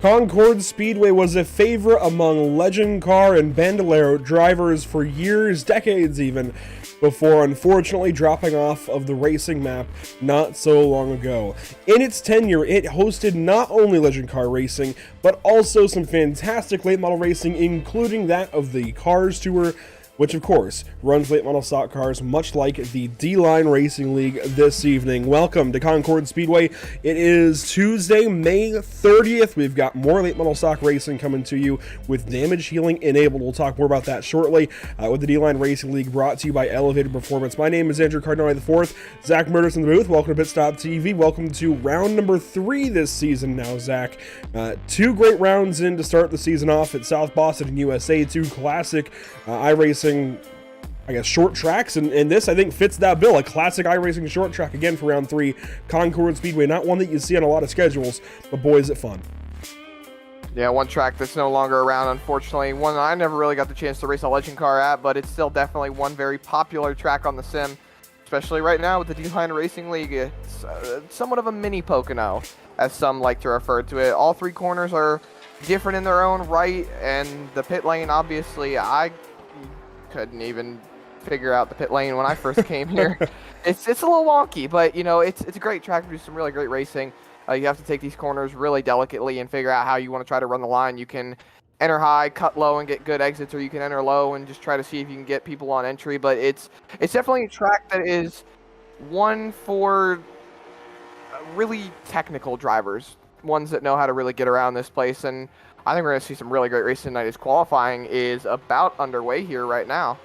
Concord Speedway was a favorite among legend car and bandolero drivers for years, decades even, before unfortunately dropping off of the racing map not so long ago. In its tenure, it hosted not only legend car racing, but also some fantastic late model racing, including that of the Cars Tour, which of course runs late model stock cars much like the DLine Racing League this evening. Welcome to Concord Speedway. It is Tuesday, May 30th. We've got more late model stock racing coming to you with damage healing enabled. We'll talk more about that shortly with the DLine Racing League brought to you by Elevated Performance. My name is Andrew Cardinale IV. Zach Murders in the booth. Welcome to Pit Stop TV. Welcome to round number 3 this season now, Zach. 2 great rounds in to start the season off at South Boston and USA. 2 classic iRacing, I guess, short tracks, and this I think fits that bill. A classic iRacing short track again for round 3, Concord Speedway. Not one that you see on a lot of schedules, but boy is it fun. Yeah, one track that's no longer around, unfortunately. One I never really got the chance to race a legend car at, but it's still definitely one very popular track on the sim, especially right now with the DLine Racing League. It's somewhat of a mini Pocono, as some like to refer to it. All 3 corners are different in their own right, and the pit lane, obviously, I couldn't even figure out the pit lane when I first came here. It's a little wonky, but you know, it's a great track to do some really great racing. You have to take these corners really delicately and figure out how you want to try to run the line. You can enter high, cut low, and get good exits, or you can enter low and just try to see if you can get people on entry. But it's definitely a track that is one for really technical drivers, ones that know how to really get around this place. And I think we're going to see some really great racing tonight, as qualifying is about underway here right now.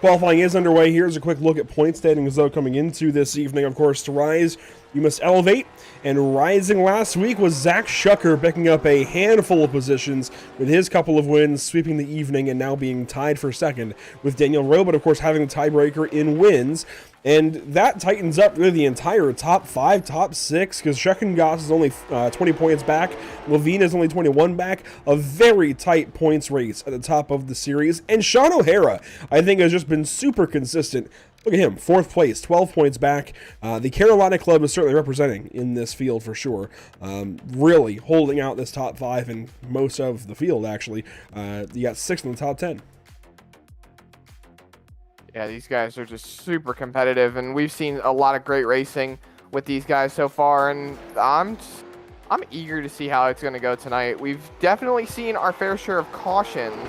Qualifying is underway. Here's a quick look at point standings, though, coming into this evening. Of course, to rise, you must elevate. And rising last week was Zach Shucker, picking up a handful of positions with his couple of wins, sweeping the evening, and now being tied for second with Daniel Rowe, but of course having the tiebreaker in wins. And that tightens up really the entire top 5, top 6, because Goss is only 20 points back. Levine is only 21 back. A very tight points race at the top of the series. And Sean O'Hara, I think, has just been super consistent. Look at him, 4th place, 12 points back. The Carolina Club is certainly representing in this field for sure. Really holding out this top 5 and most of the field, actually. You got 6 in the top 10. Yeah, these guys are just super competitive, and we've seen a lot of great racing with these guys so far, and I'm eager to see how it's going to go tonight. We've definitely seen our fair share of cautions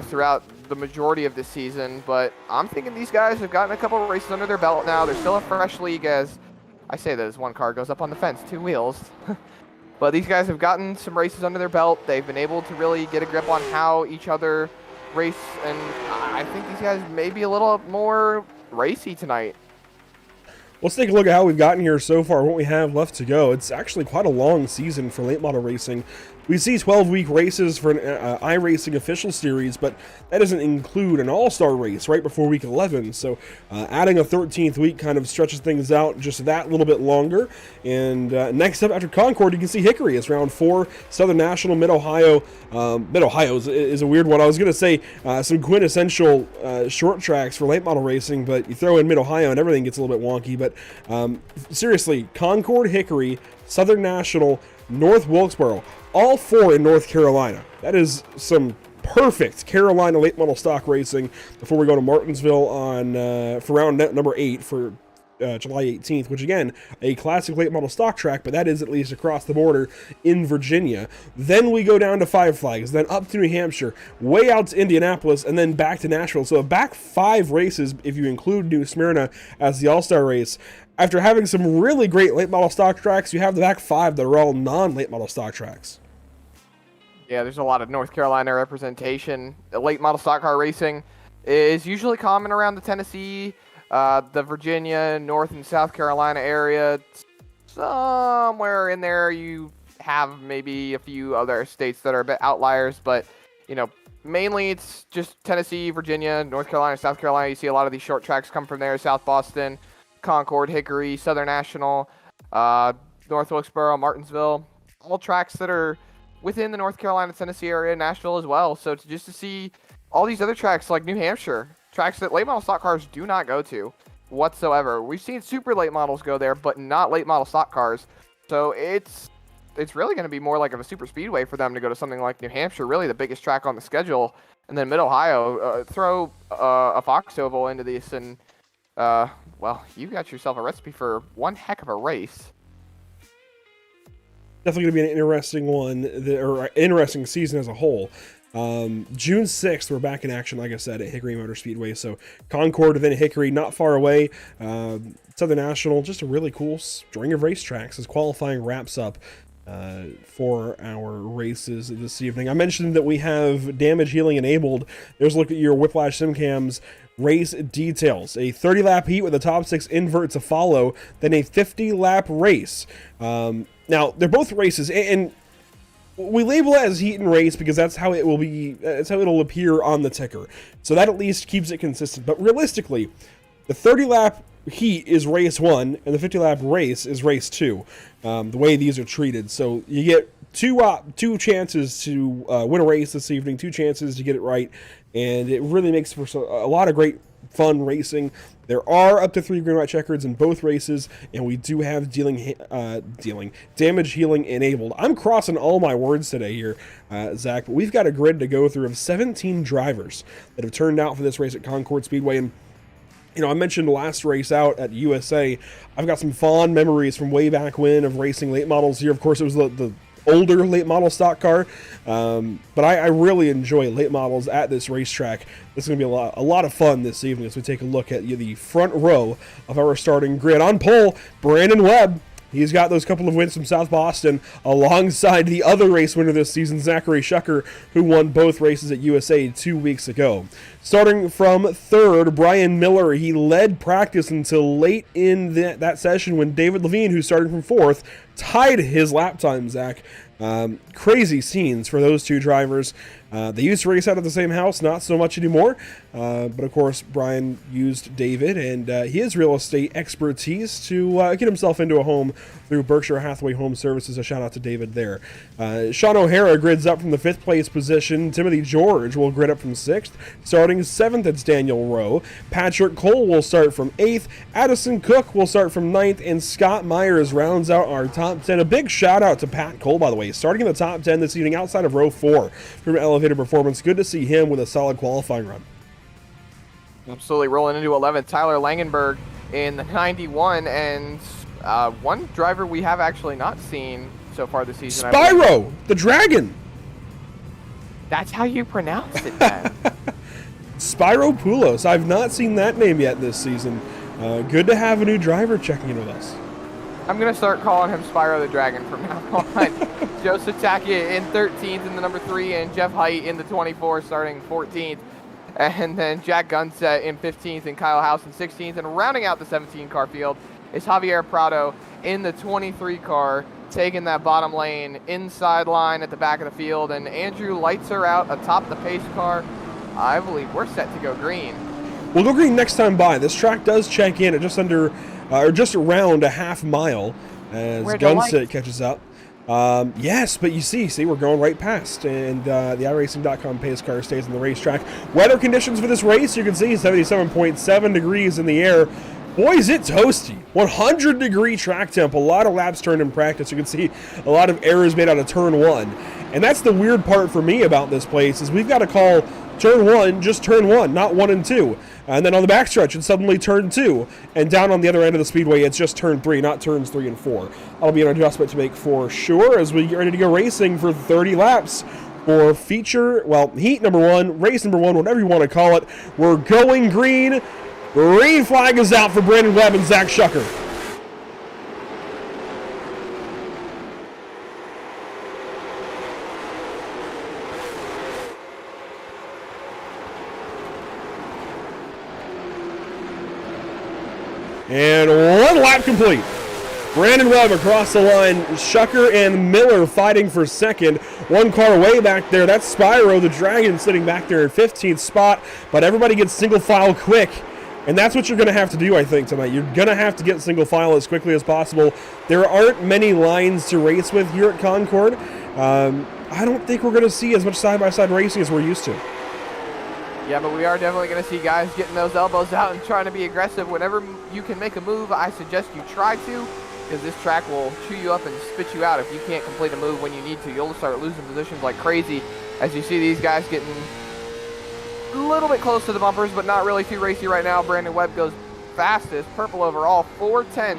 throughout the majority of this season, but I'm thinking these guys have gotten a couple of races under their belt now. They're still a fresh league, as I say that as one car goes up on the fence, 2 wheels. But these guys have gotten some races under their belt. They've been able to really get a grip on how each other race, and I think these guys may be a little more racy tonight. Let's take a look at how we've gotten here so far, what we have left to go. It's actually quite a long season for late model racing. We see 12-week races for an iRacing official series, but that doesn't include an all-star race right before week 11. So adding a 13th week kind of stretches things out just that little bit longer. And next up after Concord, you can see Hickory. It's round 4, Southern National, Mid-Ohio. Mid-Ohio is a weird one. I was going to say some quintessential short tracks for late model racing, but you throw in Mid-Ohio and everything gets a little bit wonky. But seriously, Concord, Hickory, Southern National, North Wilkesboro, all 4 in North Carolina. That is some perfect Carolina late model stock racing before we go to Martinsville on for round number 8 for July 18th, which again, a classic late model stock track, but that is at least across the border in Virginia. Then we go down to Five Flags, then up to New Hampshire, way out to Indianapolis, and then back to Nashville. So back 5 races if you include New Smyrna as the all-star race. After having some really great late model stock tracks, you have the back 5 that are all non-late model stock tracks. Yeah, there's a lot of North Carolina representation. Late model stock car racing is usually common around the Tennessee, the Virginia, North and South Carolina area. Somewhere in there you have maybe a few other states that are a bit outliers, but mainly it's just Tennessee, Virginia, North Carolina, South Carolina. You see a lot of these short tracks come from there. South Boston, Concord, Hickory, Southern National, North Wilkesboro, Martinsville, all tracks that are within the North Carolina, Tennessee area, Nashville as well. So to see all these other tracks like New Hampshire, tracks that late model stock cars do not go to whatsoever. We've seen super late models go there, but not late model stock cars. So it's really going to be more like of a super speedway for them to go to something like New Hampshire, really the biggest track on the schedule. And then Mid-Ohio, throw a Fox Oval into this, and well, you got yourself a recipe for one heck of a race. Definitely going to be an interesting one, or interesting season as a whole. June 6th, we're back in action, like I said, at Hickory Motor Speedway. So Concord, then Hickory, not far away. Southern National, just a really cool string of racetracks as qualifying wraps up for our races this evening. I mentioned that we have damage healing enabled. There's a look at your Whiplash SimCam's race details. A 30-lap heat with the top 6 invert to follow, then a 50-lap race. Now, they're both races, and we label it as heat and race because that's how it will be. That's how it'll appear on the ticker. So that at least keeps it consistent. But realistically, the 30-lap heat is race 1, and the 50-lap race is race 2. The way these are treated. So you get two chances to win a race this evening, 2 chances to get it right, and it really makes for a lot of great fun racing. There are up to 3 green white checkers in both races, and we do have damage healing enabled. I'm crossing all my words today here, Zach, but we've got a grid to go through of 17 drivers that have turned out for this race at Concord Speedway. And I mentioned the last race out at USA. I've got some fond memories from way back when of racing late models here. Of course, it was the older late model stock car, but I really enjoy late models at this racetrack. This is going to be a lot of fun this evening as we take a look at the front row of our starting grid. On pole, Brandon Webb. He's got those couple of wins from South Boston alongside the other race winner this season, Zachary Shucker, who won both races at USA 2 weeks ago. Starting from third, Brian Miller. He led practice until late in that session when David Levine, who started from fourth, tied his lap time, Zach. Crazy scenes for those two drivers. They used to race out of the same house, not so much anymore. But of course, Brian used David and his real estate expertise to get himself into a home through Berkshire Hathaway Home Services. A shout out to David there. Sean O'Hara grids up from the 5th place position. Timothy George will grid up from 6th. Starting 7th, it's Daniel Rowe. Patrick Cole will start from 8th. Addison Cook will start from 9th. And Scott Myers rounds out our top 10. A big shout out to Pat Cole, by the way, starting in the top 10 this evening outside of row 4 from Elevated Performance. Good to see him with a solid qualifying run. Absolutely, rolling into 11th, Tyler Langenberg in the 91, and one driver we have actually not seen so far this season. Spyro, the dragon. That's how you pronounce it, then. Spyro Poulos. I've not seen that name yet this season. Good to have a new driver checking in with us. I'm going to start calling him Spyro the Dragon from now on. Joseph Takia in 13th in the number 3, and Jeff Height in the 24 starting 14th. And then Jack Gunset in 15th and Kyle House in 16th. And rounding out the 17 car field is Javier Prado in the 23 car, taking that bottom lane inside line at the back of the field. And Andrew Leitzer out atop the pace car. I believe we're set to go green. We'll go green next time by. This track does check in at just under, or just around a half mile as Gunset catches up. Yes, but you see, we're going right past, and the iRacing.com pace car stays on the racetrack. Weather conditions for this race, you can see 77.7 degrees in the air. Boy, is it toasty. 100-degree track temp, a lot of laps turned in practice. You can see a lot of errors made out of turn 1. And that's the weird part for me about this place, is we've got to call turn 1 just turn 1, not 1 and 2. And then on the backstretch, it's suddenly turn 2. And down on the other end of the speedway, it's just turn 3, not turns 3 and 4. That'll be an adjustment to make for sure as we get ready to go racing for 30 laps for heat number 1, race number 1, whatever you want to call it. We're going green. Green flag is out for Brandon Webb and Zach Shucker. And 1 lap complete. Brandon Webb across the line. Shucker and Miller fighting for second. 1 car way back there. That's Spyro, the Dragon, sitting back there in 15th spot. But everybody gets single file quick. And that's what you're going to have to do, I think, tonight. You're going to have to get single file as quickly as possible. There aren't many lines to race with here at Concord. I don't think we're going to see as much side-by-side racing as we're used to. Yeah, but we are definitely going to see guys getting those elbows out and trying to be aggressive. Whenever you can make a move, I suggest you try to, because this track will chew you up and spit you out if you can't complete a move when you need to. You'll start losing positions like crazy as you see these guys getting a little bit close to the bumpers, but not really too racy right now. Brandon Webb goes fastest, purple overall, 4/10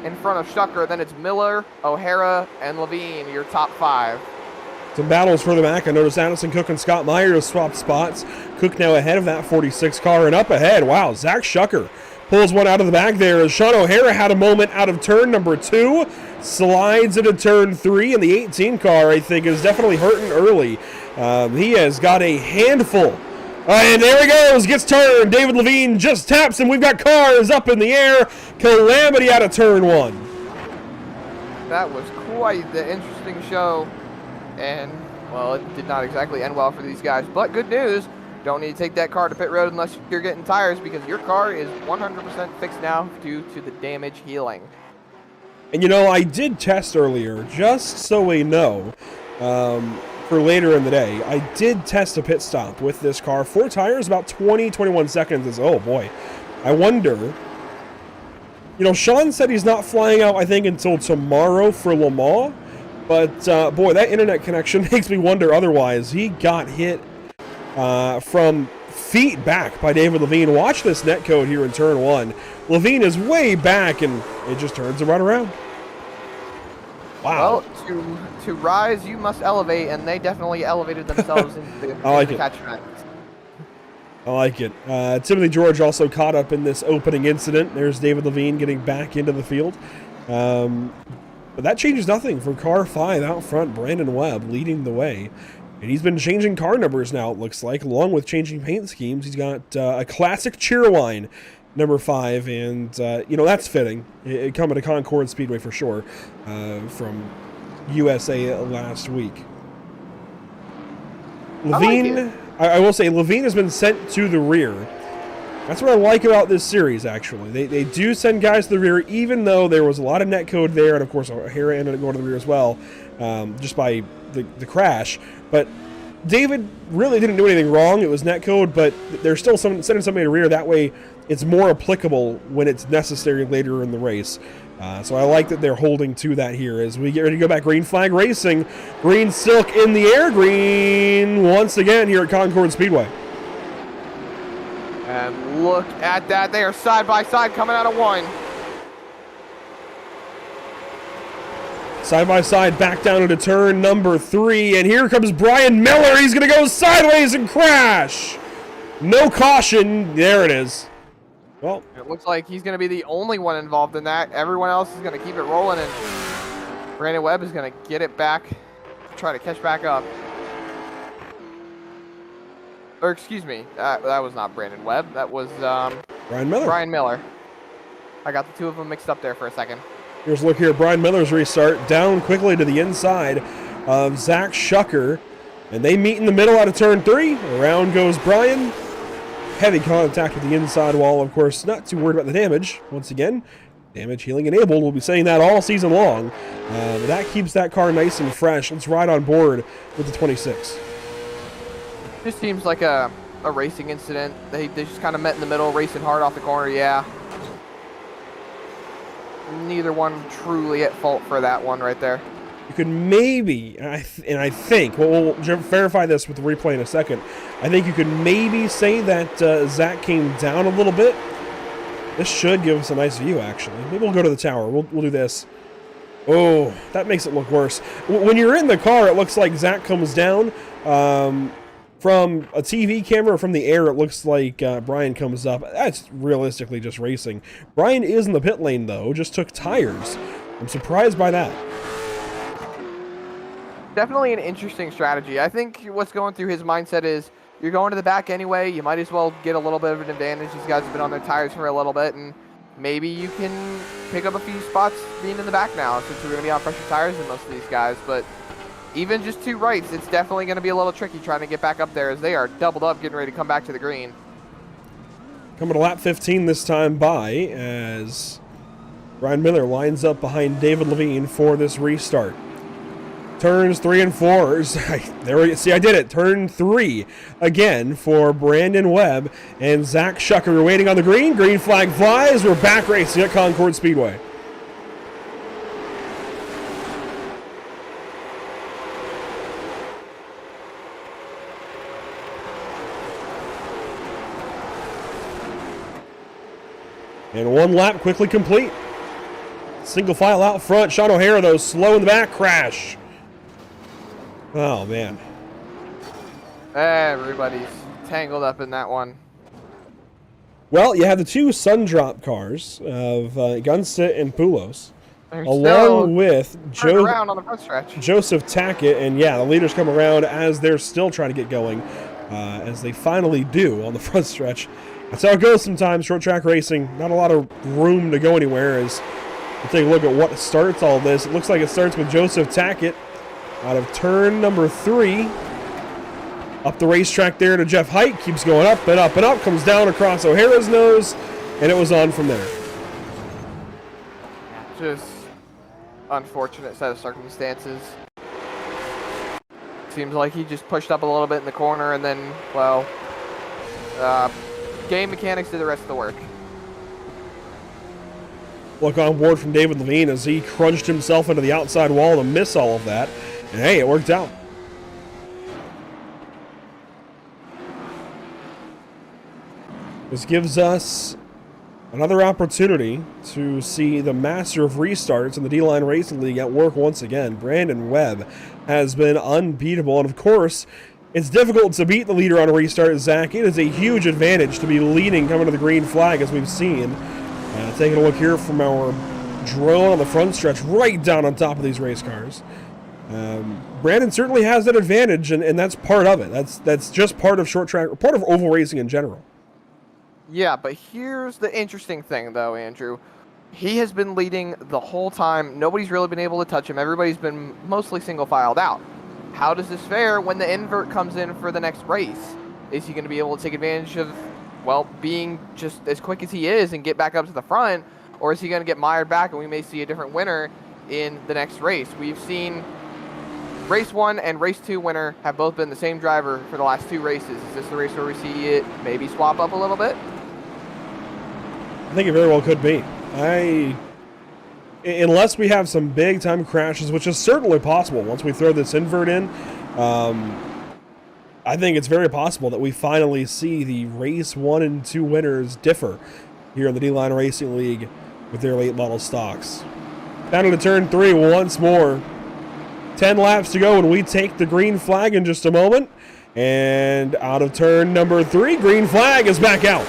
in front of Shucker. Then it's Miller, O'Hara, and Levine, your top 5. Some battles further back. I noticed Addison Cook and Scott Myers swapped spots. Cook now ahead of that 46 car and up ahead. Wow, Zach Shucker pulls one out of the back there as Sean O'Hara had a moment out of turn number 2. Slides into turn 3, and the 18 car, I think, is definitely hurting early. He has got a handful. And there he goes, gets turned. David Levine just taps him. We've got cars up in the air. Calamity out of turn 1. That was quite the interesting show. And, well, it did not exactly end well for these guys. But good news, don't need to take that car to pit road unless you're getting tires, because your car is 100% fixed now due to the damage healing. And, you know, I did test earlier, just so we know, for later in the day. I did test a pit stop with this car. 4 tires, about 20-21 seconds. Oh, boy. I wonder. You know, Sean said he's not flying out, I think, until tomorrow for Le Mans. But, boy, that internet connection makes me wonder otherwise. He got hit from feet back by David Levine. Watch this netcode here in turn 1. Levine is way back, and it just turns him right around. Wow. Well, to rise, you must elevate, and they definitely elevated themselves into the catchment. I like it. Timothy George also caught up in this opening incident. There's David Levine getting back into the field. But that changes nothing for car 5 out front. Brandon Webb leading the way. And he's been changing car numbers now, it looks like, along with changing paint schemes. He's got a classic Cheerwine number 5, and, you know, that's fitting. It coming to Concord Speedway for sure from USA last week. Levine, I will say, Levine has been sent to the rear. That's what I like about this series, actually. They do send guys to the rear, even though there was a lot of netcode there, and of course O'Hara ended up going to the rear as well, just by the crash. But David really didn't do anything wrong. It was netcode, but they're still sending somebody to the rear. That way it's more applicable when it's necessary later in the race. So I like that they're holding to that here as we get ready to go back. Green flag racing. Green silk in the air. Green once again here at Concord Speedway. And look at that. They are side by side coming out of 1. Side by side back down into turn number 3. And here comes Brian Miller. He's going to go sideways and crash. No caution. There it is. Well, it looks like he's going to be the only one involved in that. Everyone else is going to keep it rolling, and Brandon Webb is going to get it back, try to catch back up. Or excuse me, that was not Brandon Webb. That was Brian Miller. Brian Miller. I got the two of them mixed up there for a second. Here's a look here. Brian Miller's restart down quickly to the inside of Zach Shucker, and they meet in the middle out of turn 3. Around goes Brian. Heavy contact with the inside wall, of course. Not too worried about the damage. Once again, damage healing enabled. We'll be saying that all season long. But that keeps that car nice and fresh. Let's ride on board with the 26. Just seems like a racing incident. They just kind of met in the middle, racing hard off the corner. Yeah. Neither one truly at fault for that one right there. You could maybe, and I think, we'll verify this with the replay in a second. I think you could maybe say that Zach came down a little bit. This should give us a nice view, actually. Maybe we'll go to the tower. We'll do this. Oh, that makes it look worse. When you're in the car, it looks like Zach comes down. From a TV camera or from the air, it looks like Brian comes up. That's realistically just racing. Brian is in the pit lane, though. Just took tires. I'm surprised by that. Definitely an interesting strategy. I think what's going through his mindset is you're going to the back anyway. You might as well get a little bit of an advantage. These guys have been on their tires for a little bit, and maybe you can pick up a few spots being in the back now since we're going to be on fresher tires than most of these guys. But even just 2 rights, it's definitely going to be a little tricky trying to get back up there as they are doubled up getting ready to come back to the green. Coming to lap 15 this time by as Brian Miller lines up behind David Levine for this restart. Turns 3 and 4s. There we see, I did it. Turn 3 again for Brandon Webb and Zach Shucker waiting on the green. Green flag flies. We're back racing at Concord Speedway. And 1 lap quickly complete. Single file out front. Sean O'Hara, though, slow in the back. Crash. Oh, man. Everybody's tangled up in that one. Well, you have the 2 Sundrop cars of Gunsit and Poulos, They're along with around on the front stretch. Joseph Tackett. And, yeah, the leaders come around as they're still trying to get going, as they finally do on the front stretch. That's how it goes sometimes, short track racing. Not a lot of room to go anywhere as we take a look at what starts all this. It looks like it starts with Joseph Tackett out of turn number 3. Up the racetrack there to Jeff Hite. Keeps going up and up and up. Comes down across O'Hara's nose. And it was on from there. Just unfortunate set of circumstances. Seems like he just pushed up a little bit in the corner and then, well, game mechanics did the rest of the work. Look on board from David Levine as he crunched himself into the outside wall to miss all of that. And hey, it worked out. This gives us another opportunity to see the master of restarts in the DLine Racing League at work once again. Brandon Webb has been unbeatable. And of course, it's difficult to beat the leader on a restart, Zach. It is a huge advantage to be leading coming to the green flag, as we've seen. Taking a look here from our drone on the front stretch, right down on top of these race cars. Brandon certainly has that advantage, and that's part of it. That's just part of short track, or part of oval racing in general. Yeah, but here's the interesting thing, though, Andrew. He has been leading the whole time. Nobody's really been able to touch him. Everybody's been mostly single-filed out. How does this fare when the invert comes in for the next race? Is he going to be able to take advantage of, well, being just as quick as he is and get back up to the front? Or is he going to get mired back and we may see a different winner in the next race? We've seen race 1 and race 2 winner have both been the same driver for the last 2 races. Is this the race where we see it maybe swap up a little bit? I think it very well could be. Unless we have some big time crashes, which is certainly possible once we throw this invert in, I think it's very possible that we finally see the race 1 and 2 winners differ here in the DLine Racing League with their late model stocks. Down into turn 3 once more. 10 laps to go and we take the green flag in just a moment. And out of turn number 3, green flag is back out.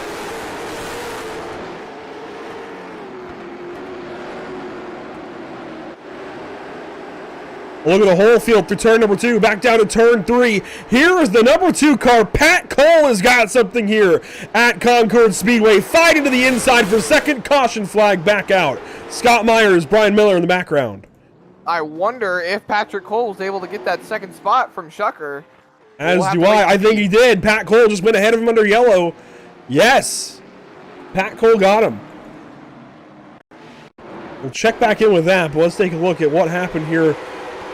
Look at the whole field through turn number 2, back down to turn 3. Here is the number 2 car. Pat Cole has got something here at Concord Speedway. Fighting to the inside for second. Caution flag back out. Scott Myers, Brian Miller in the background. I wonder if Patrick Cole was able to get that second spot from Shucker. As do I. I think he did. Pat Cole just went ahead of him under yellow. Yes. Pat Cole got him. We'll check back in with that, but let's take a look at what happened here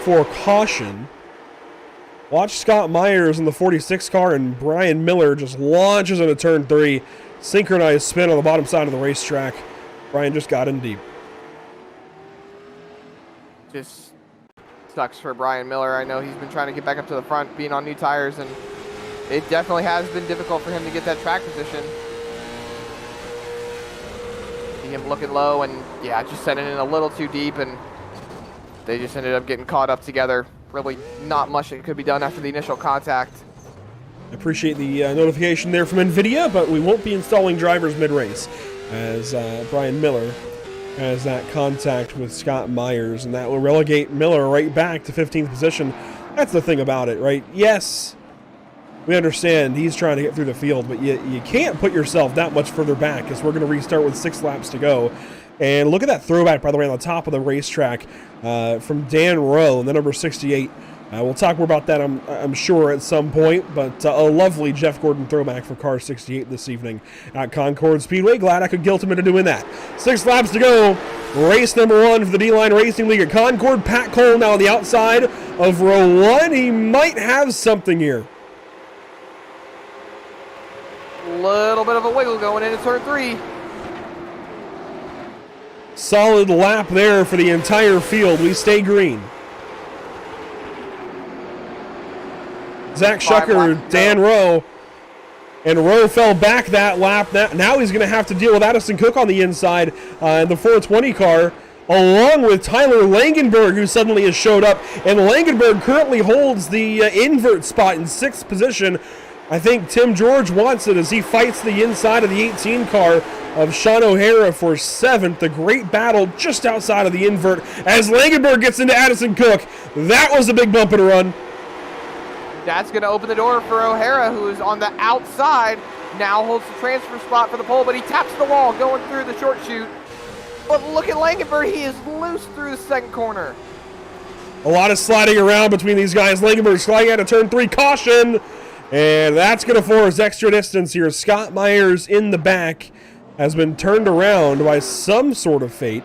for caution. Watch Scott Myers in the 46 car and Brian Miller just launches into turn 3. Synchronized spin on the bottom side of the racetrack. Brian just got in deep. Just sucks for Brian Miller. I know he's been trying to get back up to the front, being on new tires, and it definitely has been difficult for him to get that track position. See him looking low and, yeah, just setting in a little too deep, and they just ended up getting caught up together. Really not much that could be done after the initial contact. I appreciate the notification there from NVIDIA, but we won't be installing drivers mid-race as Brian Miller has that contact with Scott Myers, and that will relegate Miller right back to 15th position. That's the thing about it, right? Yes, we understand he's trying to get through the field, but you can't put yourself that much further back because we're going to restart with 6 laps to go. And look at that throwback, by the way, on the top of the racetrack from Dan Rowe, the number 68. We'll talk more about that, I'm sure, at some point, but a lovely Jeff Gordon throwback for car 68 this evening at Concord Speedway. Glad I could guilt him into doing that. 6 laps to go. Race number 1 for the DLine Racing League at Concord. Pat Cole now on the outside of row 1. He might have something here. Little bit of a wiggle going into turn 3. Solid lap there for the entire field. We stay green. Zach Shucker, Dan Rowe, and Rowe fell back that lap. Now he's going to have to deal with Addison Cook on the inside in the 420 car, along with Tyler Langenberg, who suddenly has showed up. And Langenberg currently holds the invert spot in 6th position. I think Tim George wants it as he fights the inside of the 18 car of Sean O'Hara for 7th. A great battle just outside of the invert as Langenberg gets into Addison Cook. That was a big bump and run. That's going to open the door for O'Hara, who is on the outside. Now holds the transfer spot for the pole, but he taps the wall going through the short chute. But look at Langenberg. He is loose through the second corner. A lot of sliding around between these guys. Langenberg sliding out of turn 3. Caution. And that's going to force extra distance here. Scott Myers in the back has been turned around by some sort of fate.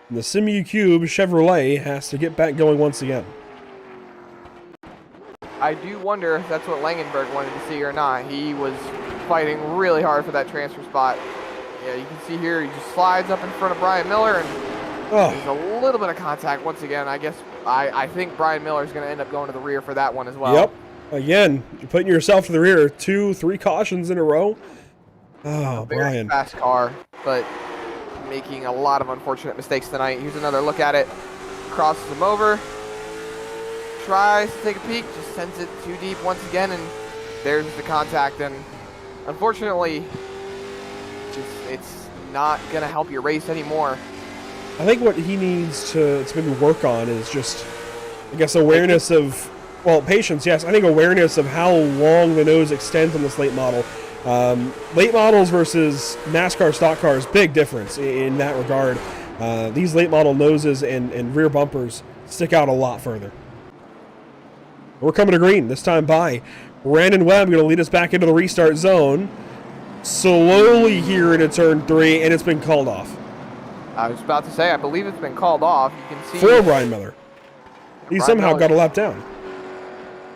And the Simu Cube Chevrolet has to get back going once again. I do wonder if that's what Langenberg wanted to see or not. He was fighting really hard for that transfer spot. Yeah, you can see here he just slides up in front of Brian Miller, and there's a little bit of contact once again. I guess I think Brian Miller is going to end up going to the rear for that one as well. Yep. Again, you're putting yourself to the rear. 2, 3 cautions in a row. Oh, Very Brian. fast car, but making a lot of unfortunate mistakes tonight. Here's another look at it. Crosses him over. Tries to take a peek, just sends it too deep once again, and there's the contact. And unfortunately, it's not going to help your race anymore. I think what he needs to maybe work on is just, I guess, awareness of, well, patience, yes. I think awareness of how long the nose extends on this late model. Late models versus NASCAR stock cars, big difference in that regard. These late model noses and rear bumpers stick out a lot further. We're coming to green, this time by Brandon Webb, going to lead us back into the restart zone. Slowly here into turn 3, and it's been called off. I was about to say, I believe it's been called off. You can see for Brian Miller. He Brian somehow Miller. got a lap down.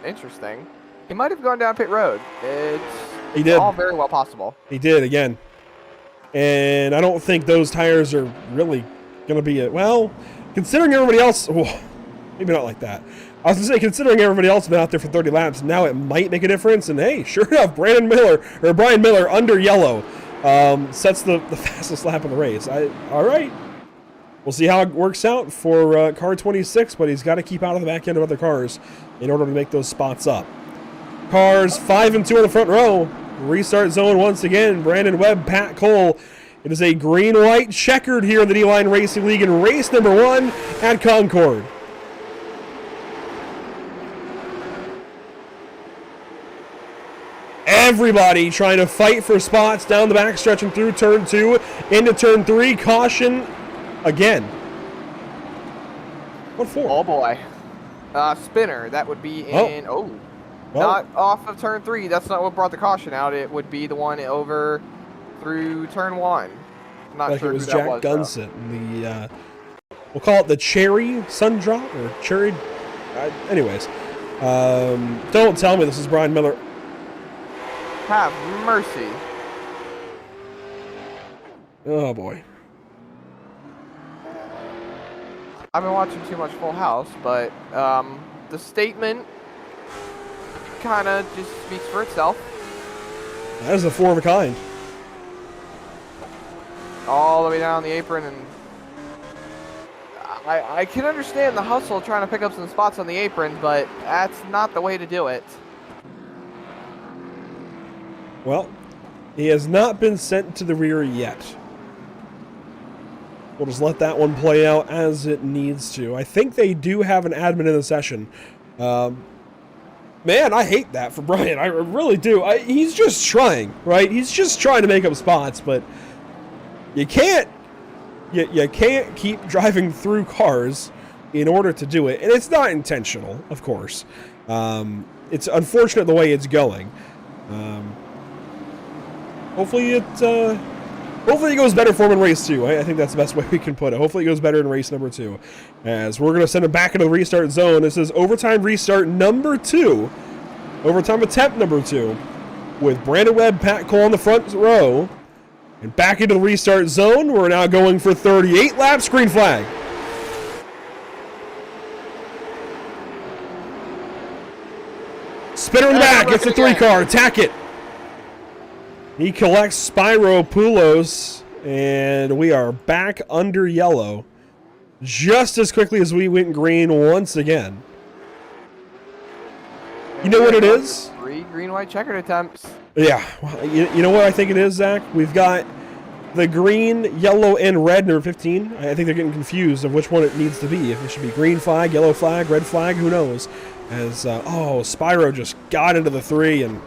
Interesting. He might have gone down pit road. He did. All very well possible. He did, again. And I don't think those tires are really going to be, well, considering everybody else, maybe not like that. I was going to say, considering everybody else has been out there for 30 laps, now it might make a difference. And hey, sure enough, Brian Miller under yellow sets the fastest lap of the race. All right. We'll see how it works out for car 26, but he's got to keep out of the back end of other cars in order to make those spots up. Cars 5 and 2 in the front row. Restart zone once again. Brandon Webb, Pat Cole. It is a green-white checkered here in the DLine Racing League in race number 1 at Concord. Everybody trying to fight for spots down the backstretch and through turn 2 into turn 3. Caution again. What for? Oh boy. Spinner. That would be in. Well, not off of turn 3. That's not what brought the caution out. It would be the one over through turn 1. I'm not sure it was who Jack that was, Gunsett. The we'll call it the cherry sun drop or cherry. Anyways, don't tell me this is Brian Miller. Have mercy. Oh boy. I've been watching too much Full House, but the statement kind of just speaks for itself. That is a 4 of a kind. All the way down the apron, and I can understand the hustle trying to pick up some spots on the apron, but that's not the way to do it. Well, he has not been sent to the rear yet. We'll just let that one play out as it needs to. I think they do have an admin in the session. Man, I hate that for Brian. I really do. He's just trying, right? He's just trying to make up spots, but you can't keep driving through cars in order to do it. And it's not intentional, of course. It's unfortunate the way it's going. Hopefully it goes better for him in race 2. I think that's the best way we can put it. Hopefully it goes better in race number 2. As we're going to send him back into the restart zone. This is overtime restart number 2. Overtime attempt number 2. With Brandon Webb, Pat Cole on the front row. And back into the restart zone. We're now going for 38 laps. Green flag. Spinner in the back. It's a 3-car. Attack it. He collects Spyro Poulos, and we are back under yellow just as quickly as we went green once again. You know what it is? 3 green-white checkered attempts. Yeah. You know what I think it is, Zach? We've got the green, yellow, and red, number 15. I think they're getting confused of which one it needs to be. If it should be green flag, yellow flag, red flag, who knows? As, Spyro just got into the 3, and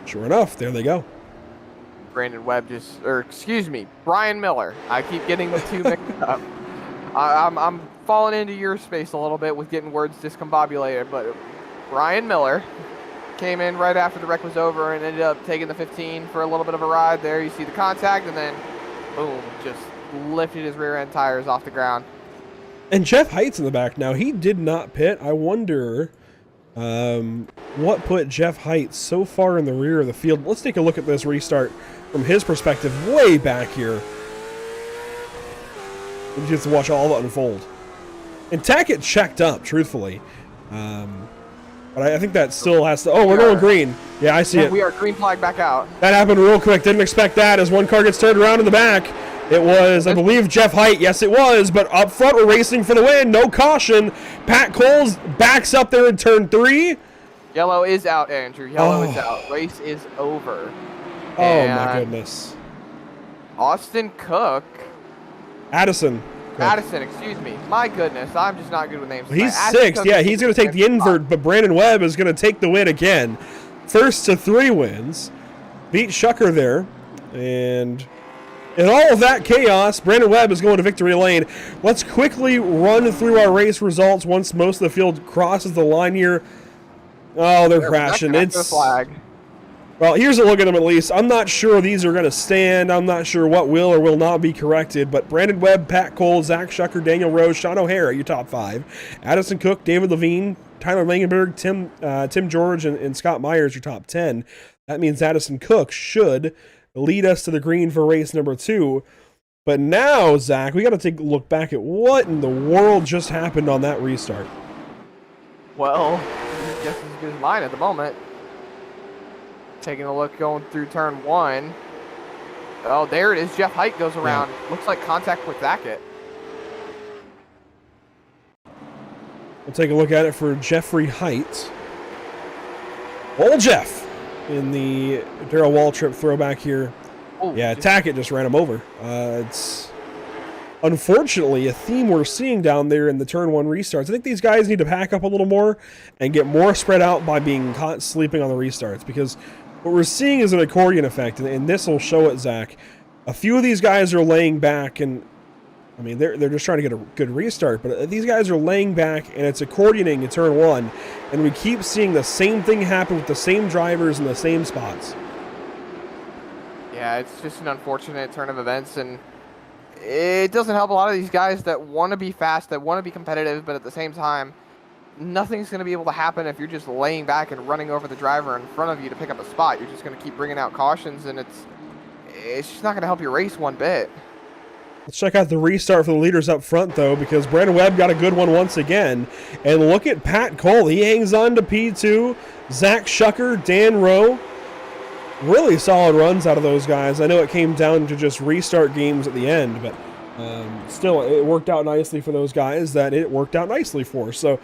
sure enough, there they go. Brandon Webb Brian Miller. I keep getting the 2 mixed up. I'm falling into your space a little bit with getting words discombobulated, but Brian Miller came in right after the wreck was over and ended up taking the 15 for a little bit of a ride. There you see the contact, and then boom, just lifted his rear end tires off the ground. And Jeff Height's in the back now. He did not pit. I wonder what put Jeff Height so far in the rear of the field. Let's take a look at this restart from his perspective way back here. You have to watch all of it unfold. And Tackett checked up, truthfully. But I think that still has to... Oh, we're going green. Yeah, I see it. We are green flag back out. That happened real quick. Didn't expect that as one car gets turned around in the back. It was, I believe, Jeff Height. Yes, it was. But up front, we're racing for the win. No caution. Pat Coles backs up there in turn 3. Yellow is out, Andrew. Yellow is out. Race is over. Oh, my goodness. Austin Cook. Addison, excuse me. My goodness, I'm just not good with names. He's 6th. Yeah, he's going to take the invert, but Brandon Webb is going to take the win again. First to 3 wins. Beat Shucker there. And in all of that chaos, Brandon Webb is going to victory lane. Let's quickly run through our race results once most of the field crosses the line here. Oh, they're crashing. It's flag. Well, here's a look at them at least. I'm not sure these are going to stand. I'm not sure what will or will not be corrected. But Brandon Webb, Pat Cole, Zach Shucker, Daniel Rose, Sean O'Hara, your top 5. Addison Cook, David Levine, Tyler Langenberg, Tim George, and Scott Myers, your top 10. That means Addison Cook should lead us to the green for race number 2. But now, Zach, we got to take a look back at what in the world just happened on that restart. Well, just as good as mine at the moment. Taking a look going through turn 1. Oh, there it is. Jeff Height goes around. Yeah. Looks like contact with Zackett. We'll take a look at it for Jeffrey Height. Old Jeff in the Darrell Waltrip throwback here. Oh, yeah, Tackett just ran him over. It's unfortunately a theme we're seeing down there in the turn 1 restarts. I think these guys need to pack up a little more and get more spread out by being caught sleeping on the restarts, because what we're seeing is an accordion effect, and this will show it, Zach. A few of these guys are laying back, and I mean, they're just trying to get a good restart, but these guys are laying back, and it's accordioning in turn 1, and we keep seeing the same thing happen with the same drivers in the same spots. Yeah, it's just an unfortunate turn of events, and it doesn't help a lot of these guys that want to be fast, that want to be competitive, but at the same time, nothing's going to be able to happen if you're just laying back and running over the driver in front of you to pick up a spot. You're just going to keep bringing out cautions, and it's just not going to help your race one bit. Let's check out the restart for the leaders up front, though, because Brandon Webb got a good one once again. And look at Pat Cole. He hangs on to P2. Zach Shucker, Dan Rowe. Really solid runs out of those guys. I know it came down to just restart games at the end, but still, it worked out nicely for those guys that it worked out nicely for. So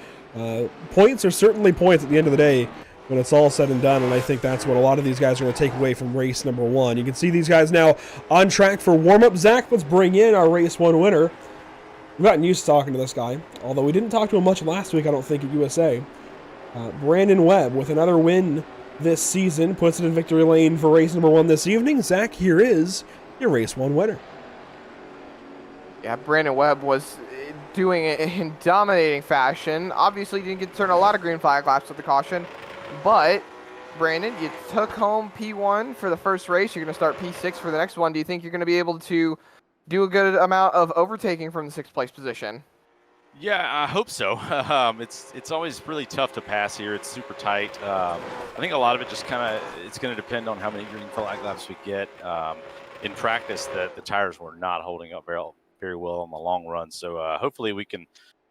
points are certainly points at the end of the day when it's all said and done, and I think that's what a lot of these guys are going to take away from race number 1. You can see these guys now on track for warm-up. Zach, let's bring in our race 1 winner. We've gotten used to talking to this guy, although we didn't talk to him much last week, I don't think, at USA. Brandon Webb with another win this season puts it in victory lane for race number 1 this evening. Zach, here is your race 1 winner. Yeah, Brandon Webb was doing it in dominating fashion. Obviously, didn't get to turn a lot of green flag laps with the caution, but Brandon, you took home P1 for the first race. You're going to start P6 for the next one. Do you think you're going to be able to do a good amount of overtaking from the 6th place position? Yeah, I hope so. It's always really tough to pass here. It's super tight. I think a lot of it just it's going to depend on how many green flag laps we get. In practice, the tires were not holding up very well on the long run. So hopefully we can,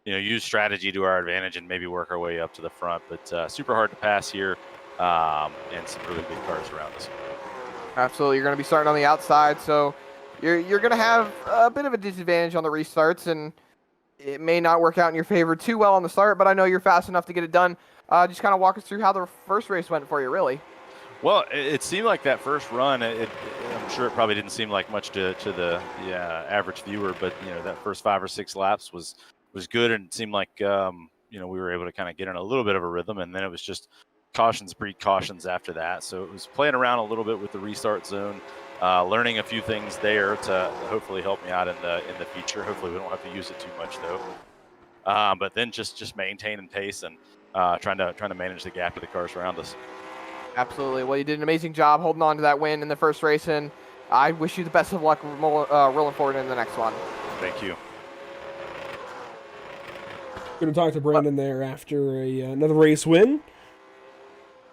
use strategy to our advantage and maybe work our way up to the front. But super hard to pass here, and some really big cars around us. Absolutely, you're going to be starting on the outside, so you're going to have a bit of a disadvantage on the restarts, and it may not work out in your favor too well on the start, but I know you're fast enough to get it done. Just kind of walk us through how the first race went for you, really. Well, it seemed like that first run, I'm sure it probably didn't seem like much to the average viewer, but, that first 5 or 6 laps was good, and it seemed like, we were able to kind of get in a little bit of a rhythm, and then it was just cautions breed cautions after that. So it was playing around a little bit with the restart zone, learning a few things there to hopefully help me out in the future. Hopefully we don't have to use it too much though. But then just maintaining pace and trying to manage the gap of the cars around us. Absolutely. Well, you did an amazing job holding on to that win in the first race, and I wish you the best of luck rolling forward in the next one. Thank you. Going to talk to Brandon there after another race win.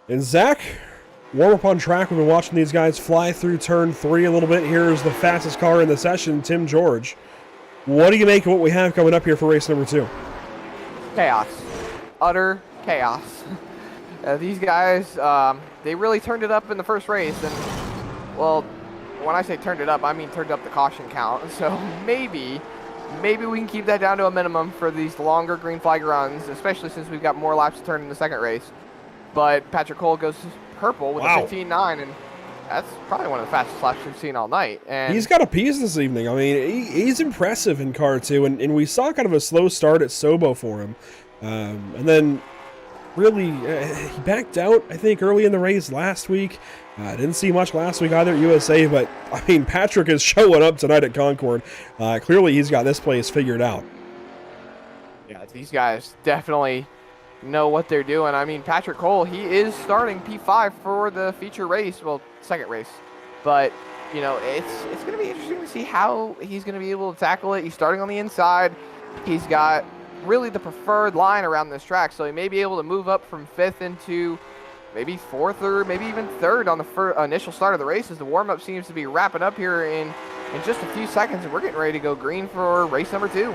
And Zach, warm up on track. We've been watching these guys fly through turn 3 a little bit. Here's the fastest car in the session, Tim George. What do you make of what we have coming up here for race number 2? Chaos. Utter chaos. These guys, they really turned it up in the first race. And, well, when I say turned it up, I mean turned up the caution count. So maybe we can keep that down to a minimum for these longer green flag runs, especially since we've got more laps to turn in the second race. But Patrick Cole goes purple with a 15.9, and that's probably one of the fastest laps we've seen all night. And he's got a piece this evening. I mean, he's impressive in car 2, and we saw kind of a slow start at Sobo for him. And then really, he backed out, I think, early in the race last week. Didn't see much last week either at USA, but, I mean, Patrick is showing up tonight at Concord. Clearly, he's got this place figured out. Yeah, these guys definitely know what they're doing. I mean, Patrick Cole, he is starting P5 for the feature race, well, second race. But, it's going to be interesting to see how he's going to be able to tackle it. He's starting on the inside. He's got really the preferred line around this track, so he may be able to move up from 5th into maybe 4th or maybe even 3rd on the initial start of the race, as the warm-up seems to be wrapping up here in just a few seconds, and we're getting ready to go green for race number 2.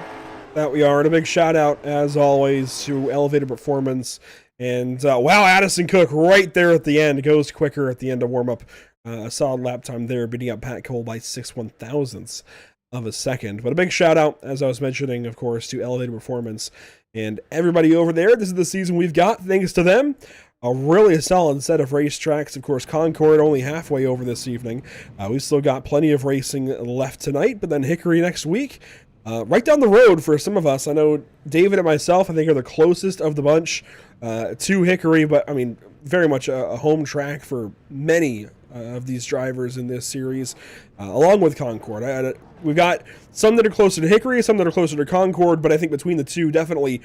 That we are, and a big shout out as always to Elevated Performance, and wow, Addison Cook right there at the end goes quicker at the end of warm up. A solid lap time there, beating up Pat Cole by 6/1000ths of a second. But a big shout out, as I was mentioning, of course, to Elevated Performance and everybody over there. This is the season we've got, thanks to them. A really solid set of racetracks. Of course, Concord only halfway over this evening. We've still got plenty of racing left tonight, but then Hickory next week. Right down the road for some of us. I know David and myself, I think, are the closest of the bunch to Hickory, but I mean, very much a home track for many of these drivers in this series, along with Concord. We've got some that are closer to Hickory, some that are closer to Concord, but I think between the two, definitely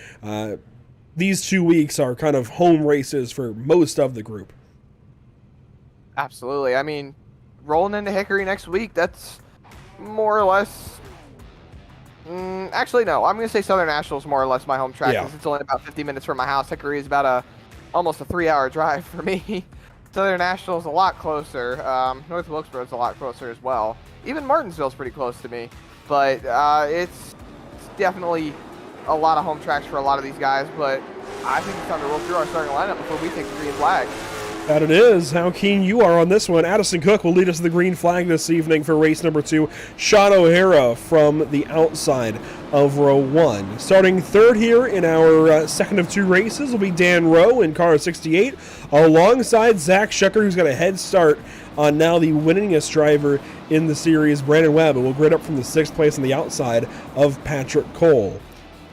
these 2 weeks are kind of home races for most of the group. Absolutely. I mean, rolling into Hickory next week, that's more or less... actually, no. I'm going to say Southern National is more or less my home track, because it's only about 50 minutes from my house. Hickory is about almost a 3-hour drive for me. Southern National is a lot closer. North Wilkesboro is a lot closer as well. Even Martinsville is pretty close to me. But it's definitely a lot of home tracks for a lot of these guys. But I think it's time to roll through our starting lineup before we take the green flag. That it is. How keen you are on this one. Addison Cook will lead us to the green flag this evening for race number 2. Sean O'Hara from the outside of row 1. Starting third here in our second of 2 races will be Dan Rowe in car 68, alongside Zach Shucker, who's got a head start on now the winningest driver in the series, Brandon Webb, who will grid up from the 6th place on the outside of Patrick Cole.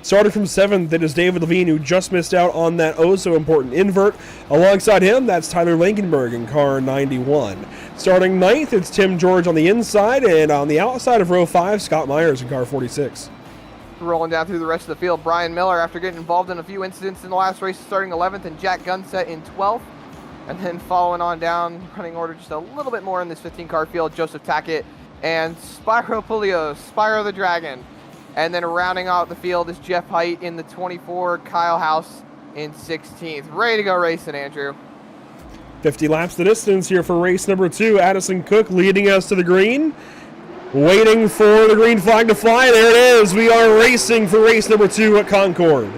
Starting from 7th, it is David Levine, who just missed out on that oh-so-important invert. Alongside him, that's Tyler Langenberg in car 91. Starting 9th, it's Tim George on the inside, and on the outside of row 5, Scott Myers in car 46. Rolling down through the rest of the field, Brian Miller, after getting involved in a few incidents in the last race, starting 11th, and Jack Gunset in 12th. And then following on down, running order just a little bit more in this 15-car field, Joseph Tackett and Spyro Pulios, Spyro the Dragon. And then rounding out the field is Jeff Height in the 24, Kyle House in 16th. Ready to go racing, Andrew. 50 laps the distance here for race number 2. Addison Cook leading us to the green. Waiting for the green flag to fly. There it is. We are racing for race number 2 at Concord.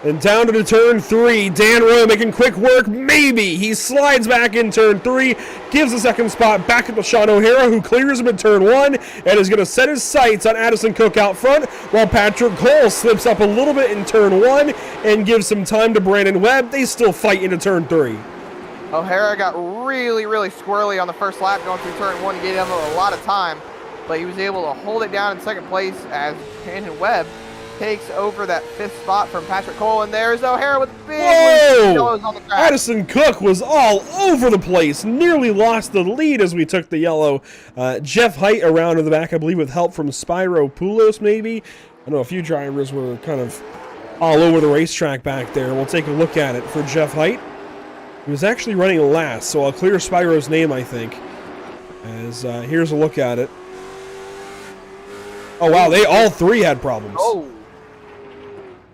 And down to the turn 3, Dan Rowe making quick work, maybe. He slides back in turn 3, gives the second spot back to Sean O'Hara, who clears him in turn 1, and is going to set his sights on Addison Cook out front, while Patrick Cole slips up a little bit in turn 1 and gives some time to Brandon Webb. They still fight into turn 3. O'Hara got really, really squirrely on the first lap going through turn 1. He gave him a lot of time, but he was able to hold it down in second place as Brandon Webb takes over that 5th spot from Patrick Cole, and there's O'Hara with big yellows on the track. Addison Cook was all over the place, nearly lost the lead as we took the yellow. Jeff Height around in the back, I believe, with help from Spyro Pulos, maybe. I know a few drivers were kind of all over the racetrack back there. We'll take a look at it for Jeff Height. He was actually running last, so I'll clear Spyro's name, I think. As here's a look at it. Oh, wow, they all three had problems. Oh.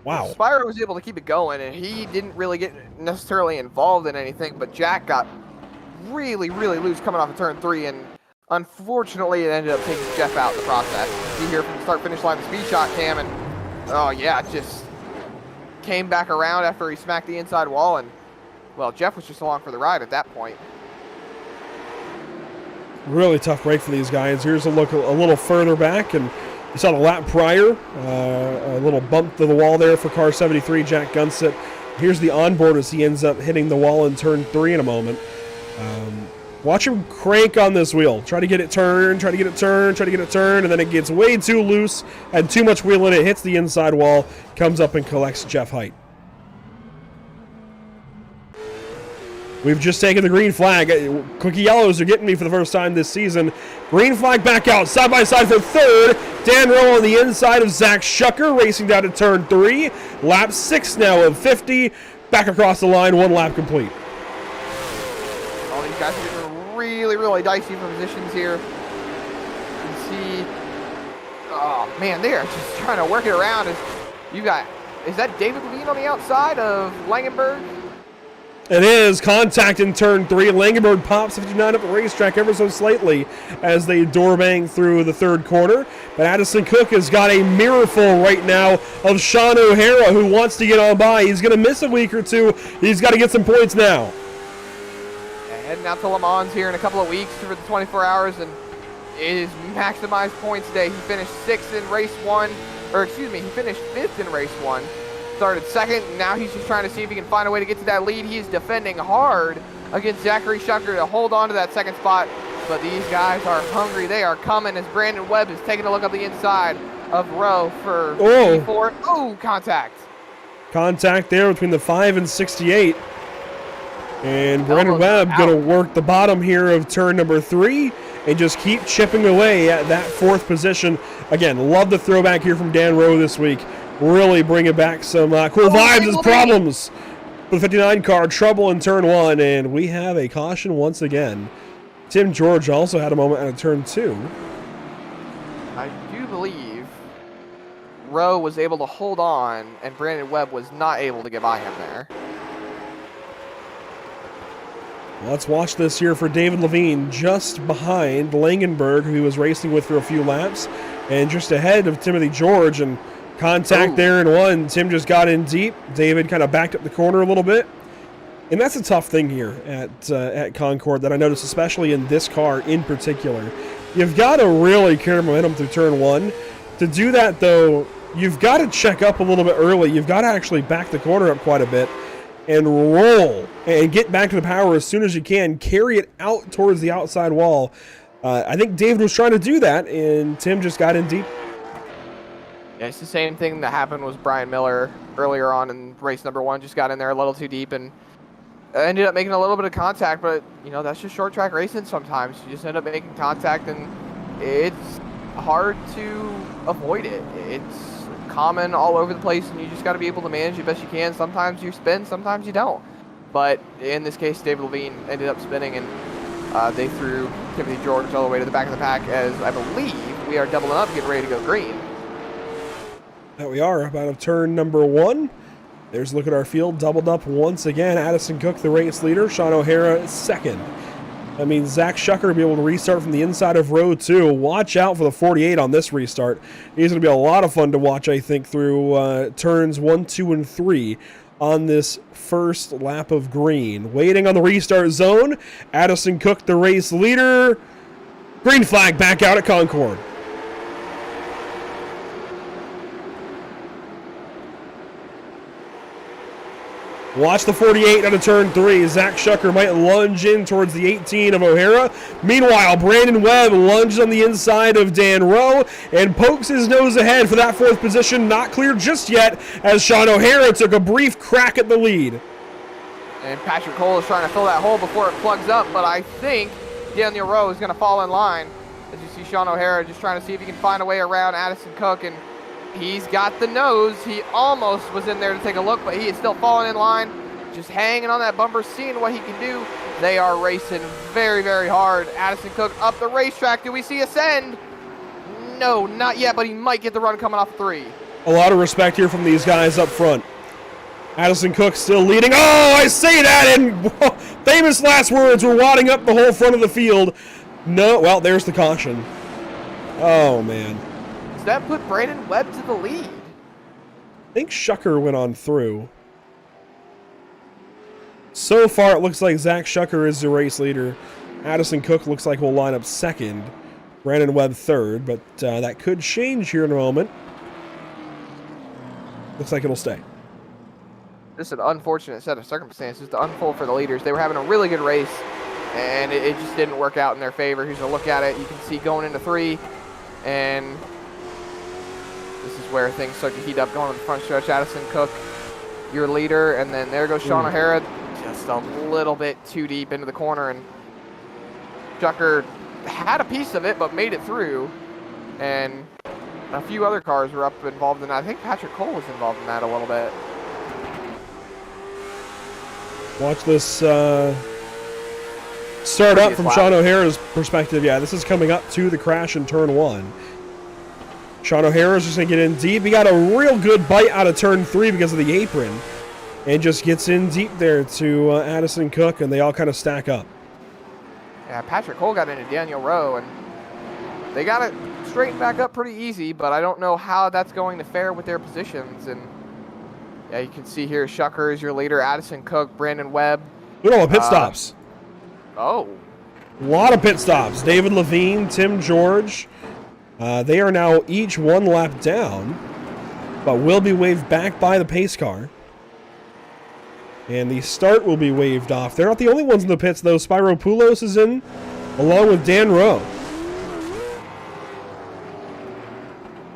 Wow. Spyro was able to keep it going, and he didn't really get necessarily involved in anything, but Jack got really, really loose coming off of turn 3, and unfortunately it ended up taking Jeff out in the process. You see here from the start-finish line, the speed shot cam, and oh yeah, just came back around after he smacked the inside wall, and well, Jeff was just along for the ride at that point. Really tough break for these guys. Here's a look a little further back, and you saw the lap prior, a little bump to the wall there for car 73, Jack Gunset. Here's the onboard as he ends up hitting the wall in turn 3 in a moment. Watch him crank on this wheel. Try to get it turned, try to get it turned, try to get it turned, and then it gets way too loose, had too much wheel in it, hits the inside wall, comes up and collects Jeff Height. We've just taken the green flag. Cookie Yellows are getting me for the first time this season. Green flag back out, side by side for 3rd. Dan Rowe on the inside of Zach Shucker, racing down to turn 3. Lap 6 now of 50. Back across the line, 1 lap complete. All these guys are getting really, really dicey from positions here. You can see, oh man, they are just trying to work it around. You got, is that David Levine on the outside of Langenberg? It is contact in turn 3. Langenberg pops 59 up the racetrack ever so slightly as they door bang through the 3rd corner. But Addison Cook has got a mirror full right now of Sean O'Hara, who wants to get on by. He's going to miss a week or two. He's got to get some points now. Heading out to Le Mans here in a couple of weeks for the 24 hours, and it is maximized points day. He finished 6th in race 1, or excuse me, he finished 5th in race 1. Started 2nd, and now he's just trying to see if he can find a way to get to that lead. He is defending hard against Zachary Shucker to hold on to that 2nd spot, but these guys are hungry. They are coming as Brandon Webb is taking a look up the inside of Rowe for 54. Oh, contact. Contact there between the 5 and 68. And Brandon Webb going to work the bottom here of turn number 3 and just keep chipping away at that 4th position. Again, love the throwback here from Dan Rowe this week. Really bringing back some cool vibes as problems for the 59 car. Trouble in turn 1, and we have a caution once again. Tim George also had a moment at turn 2. I do believe Rowe was able to hold on, and Brandon Webb was not able to get by him there. Let's watch this here for David Levine, just behind Langenberg, who he was racing with for a few laps, and just ahead of Timothy George. And contact there in 1. Tim just got in deep. David kind of backed up the corner a little bit. And that's a tough thing here at Concord that I noticed, especially in this car in particular. You've got to really carry momentum through turn 1. To do that, though, you've got to check up a little bit early. You've got to actually back the corner up quite a bit. and roll and get back to the power as soon as you can. Carry it out towards the outside wall. I think David was trying to do that, and Tim just got in deep. Yeah, it's the same thing that happened with Brian Miller earlier on in race number 1. Just got in there a little too deep and ended up making a little bit of contact, but you know, that's just short track racing sometimes. You just end up making contact and it's hard to avoid it. It's common all over the place and you just got to be able to manage it best you can. Sometimes you spin, sometimes you don't. But in this case, David Levine ended up spinning and they threw Timothy George all the way to the back of the pack as I believe we are doubling up, getting ready to go green. There we are, about of turn number 1. There's a look at our field, doubled up once again. Addison Cook, the race leader. Sean O'Hara, second. That means Zach Shucker will be able to restart from the inside of row 2. Watch out for the 48 on this restart. He's going to be a lot of fun to watch, I think, through turns 1, 2, and 3 on this first lap of green. Waiting on the restart zone. Addison Cook, the race leader. Green flag back out at Concord. Watch the 48 out of turn 3. Zach Shucker might lunge in towards the 18 of O'Hara. Meanwhile, Brandon Webb lunges on the inside of Dan Rowe and pokes his nose ahead for that 4th position. Not clear just yet as Sean O'Hara took a brief crack at the lead. And Patrick Cole is trying to fill that hole before it plugs up, but I think Daniel Rowe is going to fall in line. As you see Sean O'Hara just trying to see if he can find a way around Addison Cook, and he's got the nose. He almost was in there to take a look, but he is still falling in line, just hanging on that bumper, seeing what he can do. They are racing very, very hard. Addison Cook up the racetrack. Do we see a send? No, not yet, but he might get the run coming off 3. A lot of respect here from these guys up front. Addison Cook still leading. Oh, I say that, and famous last words, we're wadding up the whole front of the field. No, well, there's the caution. Oh, man. Does that put Brandon Webb to the lead? I think Shucker went on through. So far, it looks like Zach Shucker is the race leader. Addison Cook looks like will line up second. Brandon Webb third, but that could change here in a moment. Looks like it'll stay. Just an unfortunate set of circumstances to unfold for the leaders. They were having a really good race, and it just didn't work out in their favor. Here's a look at it. You can see going into 3, and this is where things start to heat up going to the front stretch. Addison Cook, your leader, and then there goes Sean O'Hara, just a little bit too deep into the corner, and Shucker had a piece of it but made it through, and a few other cars were up involved in that. I think Patrick Cole was involved in that a little bit. Watch this start up from Sean O'Hara's perspective. Yeah, this is coming up to the crash in turn 1. Sean O'Hara's just going to get in deep. He got a real good bite out of turn 3 because of the apron. And just gets in deep there to Addison Cook, and they all kind of stack up. Yeah, Patrick Cole got into Daniel Rowe, and they got it straightened back up pretty easy, but I don't know how that's going to fare with their positions. And yeah, you can see here Shucker is your leader, Addison Cook, Brandon Webb. Look at all the pit stops. Oh. A lot of pit stops. David Levine, Tim George. They are now each 1 lap down, but will be waved back by the pace car. And the start will be waved off. They're not the only ones in the pits, though. Spyro Poulos is in, along with Dan Rowe.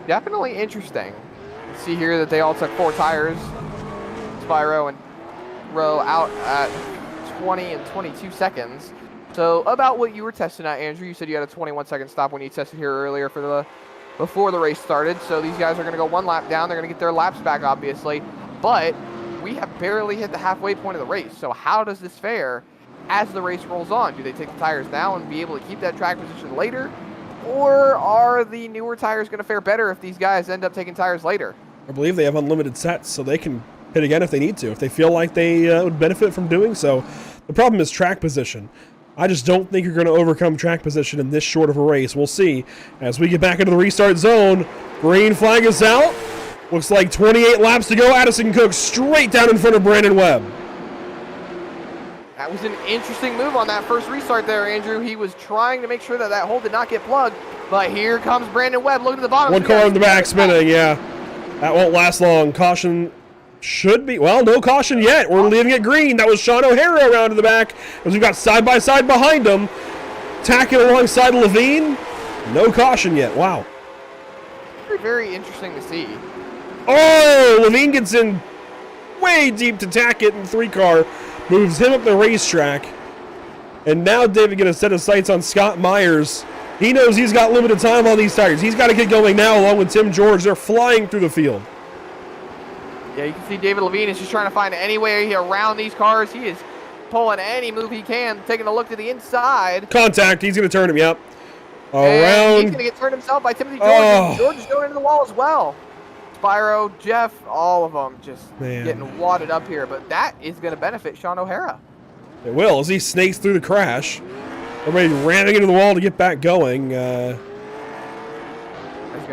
Definitely interesting. See here that they all took 4 tires. Spyro and Rowe out at 20 and 22 seconds. So about what you were testing at, Andrew. You said you had a 21-second stop when you tested here earlier before the race started. So these guys are going to go 1 lap down. They're going to get their laps back, obviously. But we have barely hit the halfway point of the race. So how does this fare as the race rolls on? Do they take the tires now and be able to keep that track position later? Or are the newer tires going to fare better if these guys end up taking tires later? I believe they have unlimited sets, so they can hit again if they need to, if they feel like they would benefit from doing so. The problem is track position. I just don't think you're going to overcome track position in this short of a race. We'll see. As we get back into the restart zone, green flag is out. Looks like 28 laps to go. Addison Cook straight down in front of Brandon Webb. That was an interesting move on that first restart there, Andrew. He was trying to make sure that hole did not get plugged, but here comes Brandon Webb. Look at the bottom. 1 car in the back spinning, yeah. That won't last long. Caution should be, well, no caution yet. We're leaving it green. That was Sean O'Hara around to the back as we've got side-by-side behind him. Tacking alongside Levine. No caution yet. Wow. Very, very interesting to see. Oh, Levine gets in way deep to tack it, and 3-car moves him up the racetrack. And now David going to set his sights on Scott Myers. He knows he's got limited time on these tires. He's got to get going now along with Tim George. They're flying through the field. Yeah, you can see David Levine is just trying to find any way around these cars. He is pulling any move he can, taking a look to the inside. Contact. He's going to turn him, yep. And he's going to get turned himself by Timothy George. Oh. George is going into the wall as well. Spyro, Jeff, all of them just Man. getting wadded up here. But that is going to benefit Sean O'Hara. It will as he snakes through the crash. Everybody ramming into the wall to get back going. He's going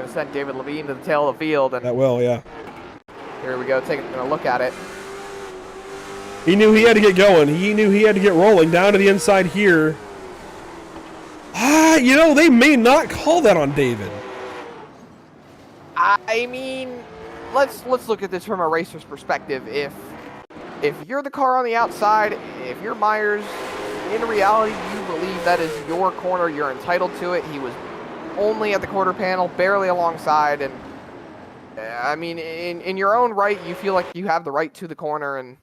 to send David Levine to the tail of the field. And That will, yeah. here we go, taking a look at it. He knew he had to get going. He knew he had to get rolling down to the inside here. You know, they may not call that on David. I mean, let's look at this from a racer's perspective. If you're the car on the outside, if you're Myers, in reality, you believe that is your corner, you're entitled to it. He was only at the quarter panel, barely alongside, and I mean, in your own right, you feel like you have the right to the corner. And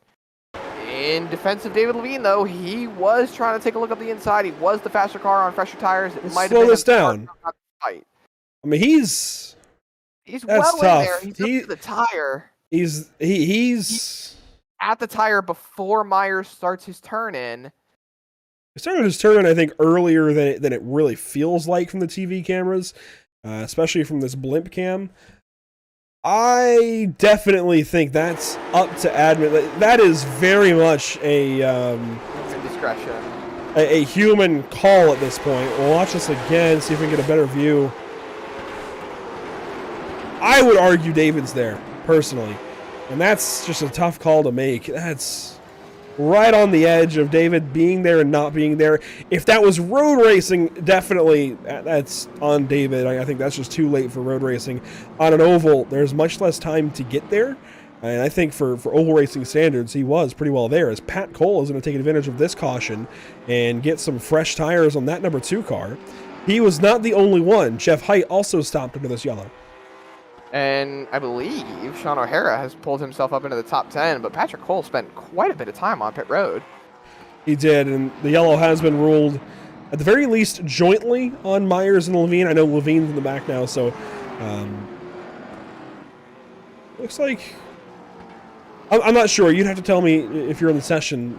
in defense of David Levine, though, he was trying to take a look up the inside. He was the faster car on fresher tires. It might Slow have been this down. Fight. I mean, he's well tough. in there. He's up to the tire. He's At the tire before Myers starts his turn in. He started his turn, I think, earlier than it really feels like from the TV cameras, especially from this blimp cam. I definitely think that's up to admin. That is very much a Discretion. a human call at this point. We'll watch this again, see if we can get a better view. I would argue David's there, personally. And that's just a tough call to make. That's right on the edge of David being there and not being there. If that was road racing, definitely that's on David. I think that's just too late for road racing. On an oval, there's much less time to get there. And I think for oval racing standards, he was pretty well there, as Pat Cole is going to take advantage of this caution and get some fresh tires on that number 2 car. He was not the only one. Jeff Height also stopped under this yellow. And I believe Sean O'Hara has pulled himself up into the top 10, but Patrick Cole spent quite a bit of time on pit road. He did, and the yellow has been ruled, at the very least, jointly on Myers and Levine. I know Levine's in the back now, so looks like... I'm not sure. You'd have to tell me if you're in the session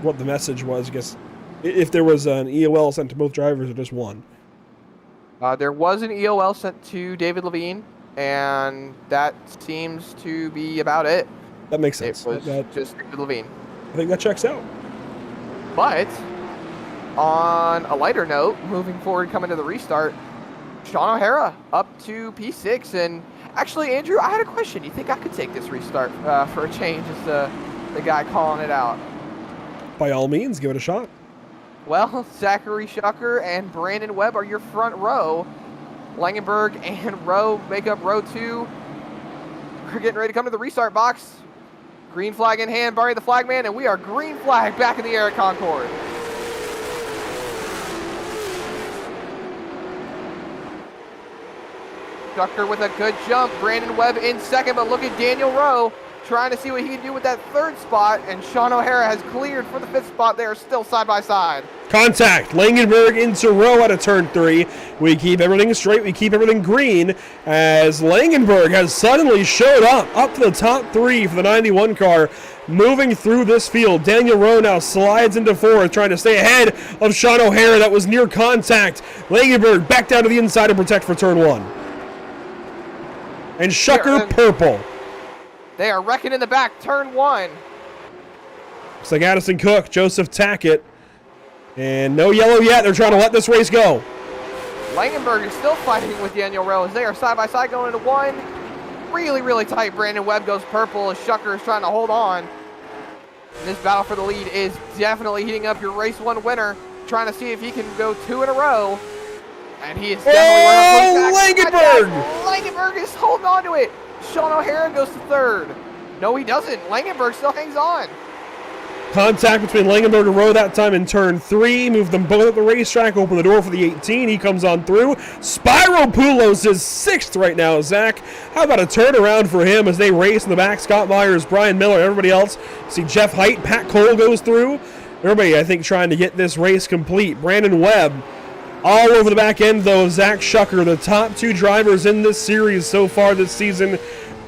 what the message was, I guess, if there was an EOL sent to both drivers or just one. There was an EOL sent to David Levine, and that seems to be about it. That makes sense. It was just David Levine. I think that checks out. But on a lighter note, moving forward, coming to the restart, Sean O'Hara up to P6. And actually, Andrew, I had a question. Do you think I could take this restart for a change as the guy calling it out? By all means, give it a shot. Well, Zachary Shucker and Brandon Webb are your front row. Langenberg and Rowe make up row 2. We're getting ready to come to the restart box. Green flag in hand, Barry the flagman, and we are green flag back in the air at Concord. Shucker with a good jump. Brandon Webb in second, but look at Daniel Rowe trying to see what he can do with that 3rd spot, and Sean O'Hara has cleared for the 5th spot. They are still side by side. Contact. Langenberg into Rowe out of turn 3. We keep everything straight. We keep everything green as Langenberg has suddenly showed up to the top 3 for the 91 car, moving through this field. Daniel Rowe now slides into 4th, trying to stay ahead of Sean O'Hara. That was near contact. Langenberg back down to the inside to protect for turn 1. And Shucker purple. They are wrecking in the back, turn 1. Looks like Addison Cook, Joseph Tackett, and no yellow yet. They're trying to let this race go. Langenberg is still fighting with Daniel Rowe as they are side by side going into 1. Really, really tight. Brandon Webb goes purple as Shucker is trying to hold on. And this battle for the lead is definitely heating up. Your race 1 winner trying to see if he can go 2 in a row. And he is definitely Langenberg! Langenberg is holding on to it. Sean O'Hara goes to 3rd. No, he doesn't. Langenberg still hangs on. Contact between Langenberg and Rowe that time in turn 3. Move them both up the racetrack. Open the door for the 18. He comes on through. Spyropoulos is 6th right now, Zach. How about a turnaround for him as they race in the back? Scott Myers, Brian Miller, everybody else. See Jeff Height, Pat Cole goes through. Everybody, I think, trying to get this race complete. Brandon Webb all over the back end, though. Zach Shucker, the top 2 drivers in this series so far this season,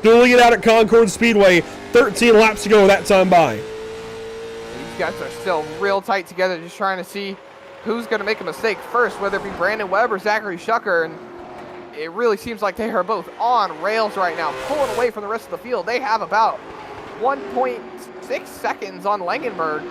dueling it out at Concord Speedway. 13 laps to go that time by. These guys are still real tight together, just trying to see who's going to make a mistake first, whether it be Brandon Webb or Zachary Shucker. And it really seems like they are both on rails right now, pulling away from the rest of the field. They have about 1.6 seconds on Langenberg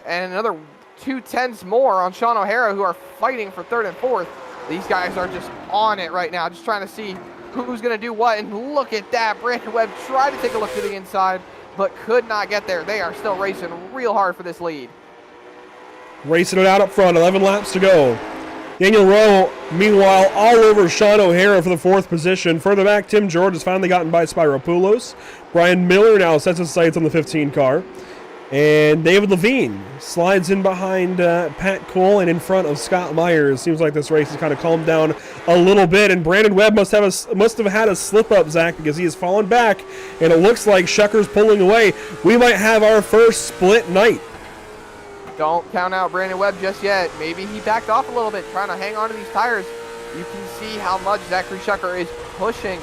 and another 2/10 more on Sean O'Hara, who are fighting for 3rd and 4th. These guys are just on it right now, just trying to see who's going to do what. And look at that. Brandon Webb tried to take a look to the inside, but could not get there. They are still racing real hard for this lead. Racing it out up front, 11 laps to go. Daniel Rowe, meanwhile, all over Sean O'Hara for the 4th position. Further back, Tim George has finally gotten by Spyropoulos. Brian Miller now sets his sights on the 15 car. And David Levine slides in behind Pat Cole and in front of Scott Myers. Seems like this race has kind of calmed down a little bit. And Brandon Webb must have had a slip-up, Zach, because he has fallen back. And it looks like Shucker's pulling away. We might have our first split night. Don't count out Brandon Webb just yet. Maybe he backed off a little bit, trying to hang on to these tires. You can see how much Zachary Shucker is pushing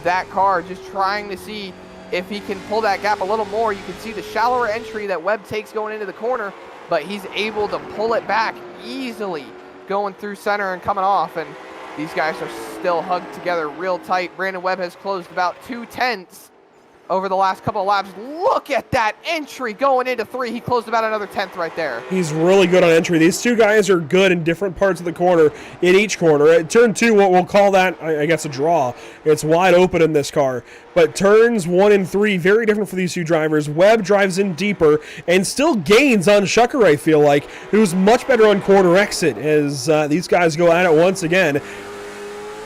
that car, just trying to see if he can pull that gap a little more. You can see the shallower entry that Webb takes going into the corner, but he's able to pull it back easily going through center and coming off. And these guys are still hugged together real tight. Brandon Webb has closed about 2/10 over the last couple of laps. Look at that entry going into 3. He closed about another 10th right there. He's really good on entry. These 2 guys are good in different parts of the corner, in each corner. At turn 2, what we'll call that, I guess, a draw. It's wide open in this car. But turns 1 and 3, very different for these 2 drivers. Webb drives in deeper and still gains on Shucker, I feel like, who's much better on corner exit as these guys go at it once again.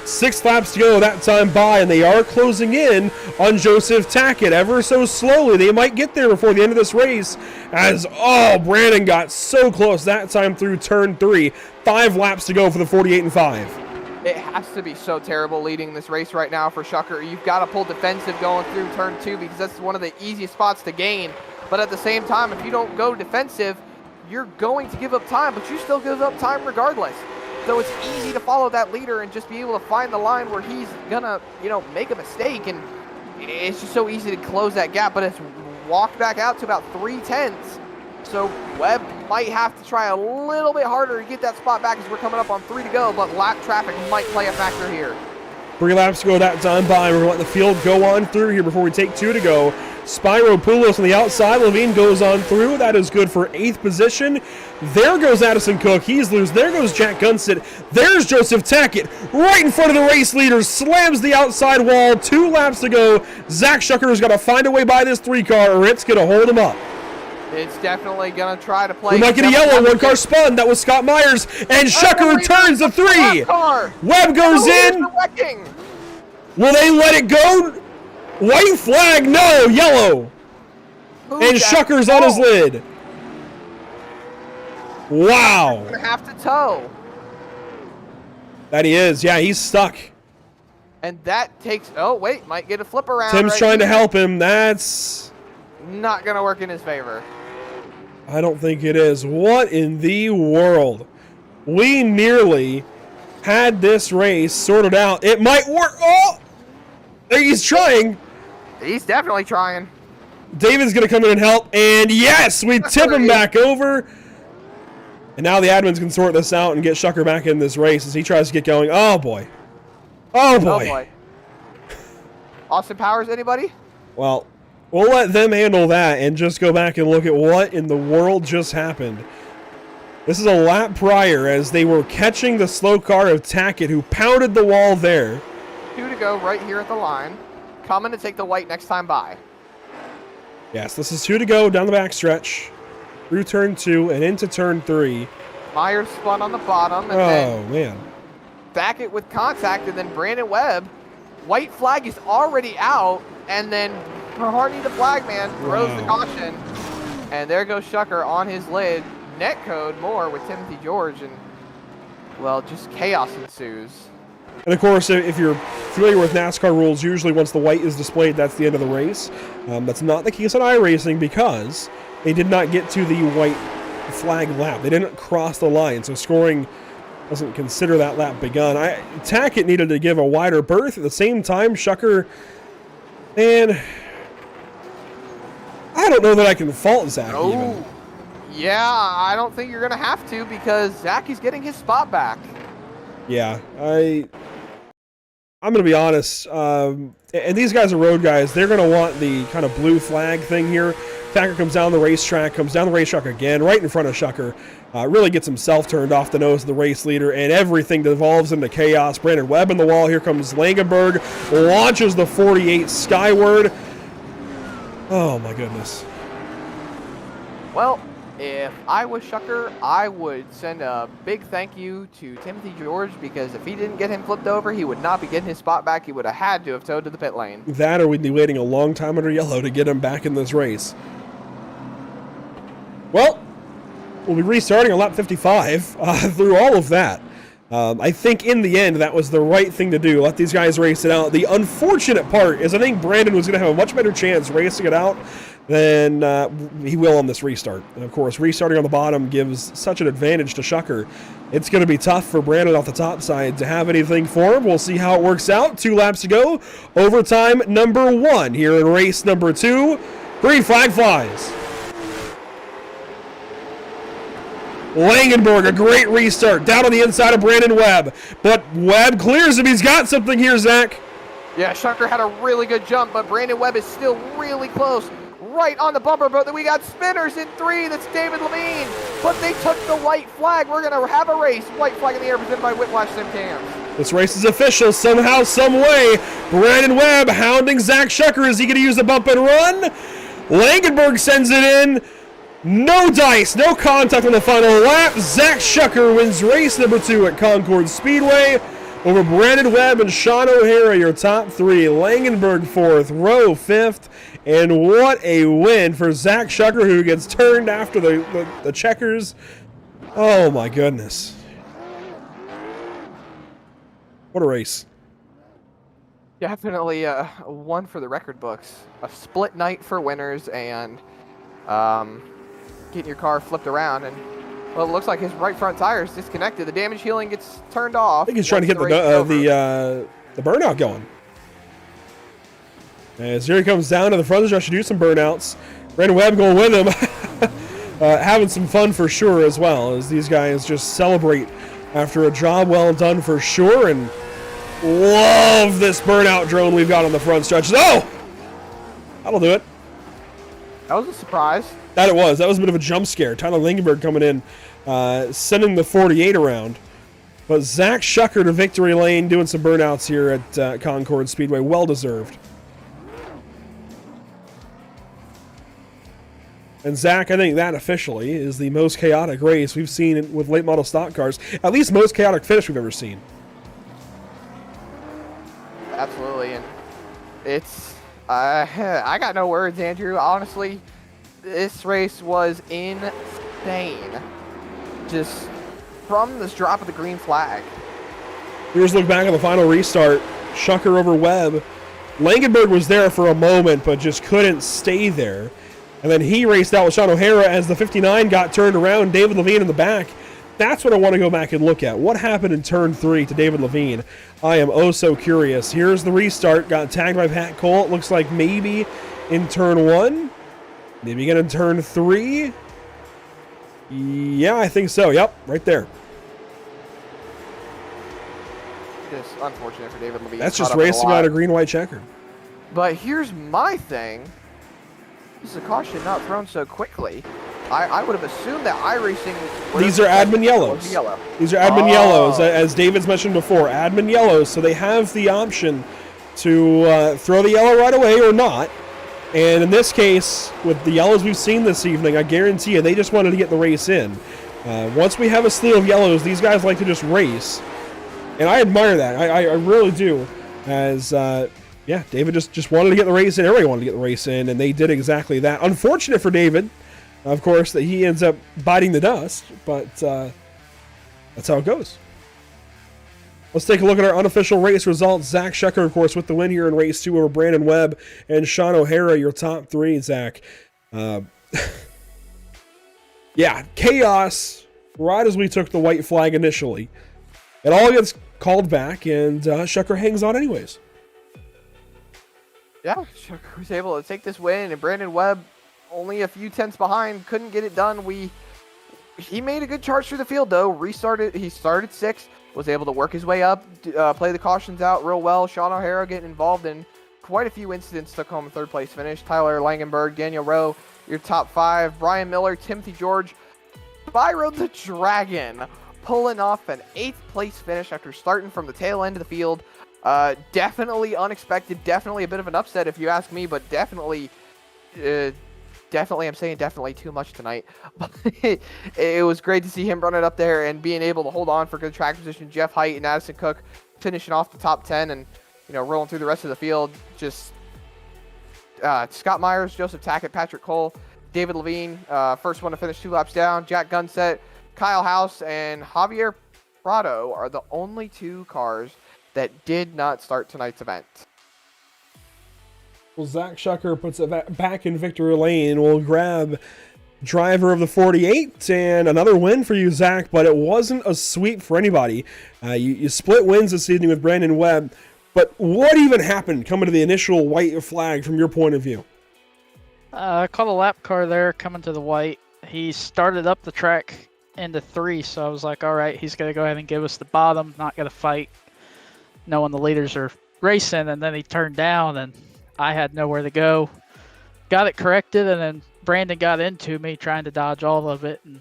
6 laps to go that time by, and they are closing in on Joseph Tackett ever so slowly. They might get there before the end of this race as, Brandon got so close that time through turn 3. 5 laps to go for the 48 and 5. It has to be so terrible leading this race right now for Shucker. You've got to pull defensive going through turn 2 because that's one of the easiest spots to gain. But at the same time, if you don't go defensive, you're going to give up time, but you still give up time regardless. So it's easy to follow that leader and just be able to find the line where he's gonna, make a mistake. And it's just so easy to close that gap, but it's walked back out to about 3/10. So Webb might have to try a little bit harder to get that spot back as we're coming up on 3 to go, but lap traffic might play a factor here. 3 laps to go that time by. We're going to let the field go on through here before we take 2 to go. Spyropoulos on the outside. Levine goes on through. That is good for 8th position. There goes Addison Cook. He's loose. There goes Jack Gunset. There's Joseph Tackett right in front of the race leader. Slams the outside wall. 2 laps to go. Zach Shucker's got to find a way by this 3 car or it's going to hold him up. It's definitely going to try to play. We might get a yellow. 1 car spun. That was Scott Myers. And Shucker returns the 3. Webb goes in. Will they let it go? White flag, no, yellow. And Shucker's on his lid. Wow. Gonna have to tow. That he is. Yeah, he's stuck. And that takes, might get a flip around. Tim's trying to help him. That's not gonna work in his favor. I don't think it is. What in the world? We nearly had this race sorted out. It might work. Oh, he's trying. He's definitely trying. David's going to come in and help. And yes, we tip him back over. And now the admins can sort this out and get Shucker back in this race as he tries to get going. Oh, boy. Oh, boy. Oh, boy. Austin Powers, anybody? Well, we'll let them handle that and just go back and look at what in the world just happened. This is a lap prior as they were catching the slow car of Tackett, who pounded the wall there. 2 to go right here at the line. Coming to take the white next time by. Yes, this is 2 to go down the backstretch. Through turn 2 and into turn 3. Myers spun on the bottom. And man. Tackett with contact, and then Brandon Webb. White flag is already out, and then Hardy, the flag man, throws the caution. And there goes Shucker on his lid. Netcode more with Timothy George. And, well, just chaos ensues. And of course, if you're familiar with NASCAR rules, usually once the white is displayed, that's the end of the race. That's not the case on iRacing because they did not get to the white flag lap. They didn't cross the line, so scoring doesn't consider that lap begun. Tackett needed to give a wider berth. At the same time, Shucker, man, I don't know that I can fault Zach even. Yeah, I don't think you're going to have to because Zach is getting his spot back. Yeah, I'm going to be honest, and these guys are road guys. They're going to want the kind of blue flag thing here. Tackett comes down the racetrack, comes down the racetrack again, right in front of Shucker. Really gets himself turned off the nose of the race leader, and everything devolves into chaos. Brandon Webb in the wall. Here comes Langenberg. Launches the 48 skyward. Oh, my goodness. Well, if I was Shucker, I would send a big thank you to Timothy George because if he didn't get him flipped over, he would not be getting his spot back. He would have had to have towed to the pit lane. That or we'd be waiting a long time under yellow to get him back in this race. Well, we'll be restarting on lap 55 through all of that. I think in the end that was the right thing to do. Let these guys race it out. The unfortunate part is I think Brandon was going to have a much better chance racing it out than he will on this restart. And of course, restarting on the bottom gives such an advantage to Shucker. It's going to be tough for Brandon off the top side to have anything for him. We'll see how it works out. 2 laps to go. Overtime number 1 here in race number 2. Green flag flies. Langenberg, a great restart. Down on the inside of Brandon Webb. But Webb clears him. He's got something here, Zach. Yeah, Shucker had a really good jump, but Brandon Webb is still really close. Right on the bumper, but then we got spinners in 3. That's David Levine. But they took the white flag. We're going to have a race. White flag in the air presented by Whiplash Sim Cams. This race is official somehow, some way. Brandon Webb hounding Zach Shucker. Is he going to use the bump and run? Langenberg sends it in. No dice, no contact on the final lap. Zach Shucker wins race number 2 at Concord Speedway over Brandon Webb and Sean O'Hara, your top 3. Langenberg 4th, Rowe 5th. And what a win for Zach Shucker, who gets turned after the checkers. Oh, my goodness. What a race. Definitely one for the record books. A split night for winners and getting your car flipped around. And, well, it looks like his right front tire is disconnected. The damage healing gets turned off. I think he's trying to get the burnout going. As here he comes down to the front of the stretch to do some burnouts. Brandon Webb going with him. Having some fun for sure as well, as these guys just celebrate after a job well done for sure. And love this burnout drone we've got on the front stretch. Oh! That'll do it. That was a surprise. That it was. That was a bit of a jump scare. Tyler Langenberg coming in, sending the 48 around. But Zach Shucker to victory lane doing some burnouts here at Concord Speedway. Well deserved. And Zach, I think that officially is the most chaotic race we've seen with late model stock cars. At least most chaotic finish we've ever seen. Absolutely, and it's I got no words, Andrew. Honestly, this race was insane. Just from this drop of the green flag. Here's a look back at the final restart. Shucker over Webb. Langenberg was there for a moment, but just couldn't stay there. And then he raced out with Sean O'Hara as the 59 got turned around. David Levine in the back. That's what I want to go back and look at. What happened in turn 3 to David Levine? I am oh so curious. Here's the restart. Got tagged by Pat Cole. It looks like maybe in turn 1. Maybe again in turn 3. Yeah, I think so. Yep, right there. Just unfortunate for David Levine. That's just racing on a green-white checker. But here's my thing. This is a caution not thrown so quickly. I would have assumed that iRacing... These are admin yellows. These are admin yellows, as David's mentioned before. Admin yellows, so they have the option to throw the yellow right away or not. And in this case, with the yellows we've seen this evening, I guarantee you they just wanted to get the race in. Once we have a slew of yellows, these guys like to just race. And I admire that. I really do. As Yeah, David just wanted to get the race in. Everybody wanted to get the race in, and they did exactly that. Unfortunate for David, of course, that he ends up biting the dust, but that's how it goes. Let's take a look at our unofficial race results. Zach Shecker, of course, with the win here in race 2 over Brandon Webb and Sean O'Hara, your top 3, Zach. Yeah, chaos right as we took the white flag initially. It all gets called back, and Shecker hangs on anyways. Yeah, Shecker was able to take this win, and Brandon Webb, only a few tenths behind, couldn't get it done. He made a good charge through the field, though. He started 6th, was able to work his way up, play the cautions out real well. Sean O'Hara getting involved in quite a few incidents, took home a 3rd place finish. Tyler Langenberg, Daniel Rowe, your top 5. Brian Miller, Timothy George, Byron the Dragon, pulling off an 8th place finish after starting from the tail end of the field. Definitely unexpected, definitely a bit of an upset if you ask me, but definitely, I'm saying definitely too much tonight. But it was great to see him running up there and being able to hold on for good track position. Jeff Height and Addison Cook finishing off the top 10 and, rolling through the rest of the field. Just Scott Myers, Joseph Tackett, Patrick Cole, David Levine, first one to finish 2 laps down. Jack Gunset, Kyle House, and Javier Prado are the only 2 cars that did not start tonight's event. Well, Zach Shecker puts it back in victory lane. We'll grab driver of the 48 and another win for you, Zach, but it wasn't a sweep for anybody. You split wins this evening with Brandon Webb, but what even happened coming to the initial white flag from your point of view? I caught a lap car there coming to the white. He started up the track into 3, so I was like, all right, he's going to go ahead and give us the bottom, not going to fight, knowing the leaders are racing, and then he turned down, and I had nowhere to go. Got it corrected, and then Brandon got into me trying to dodge all of it and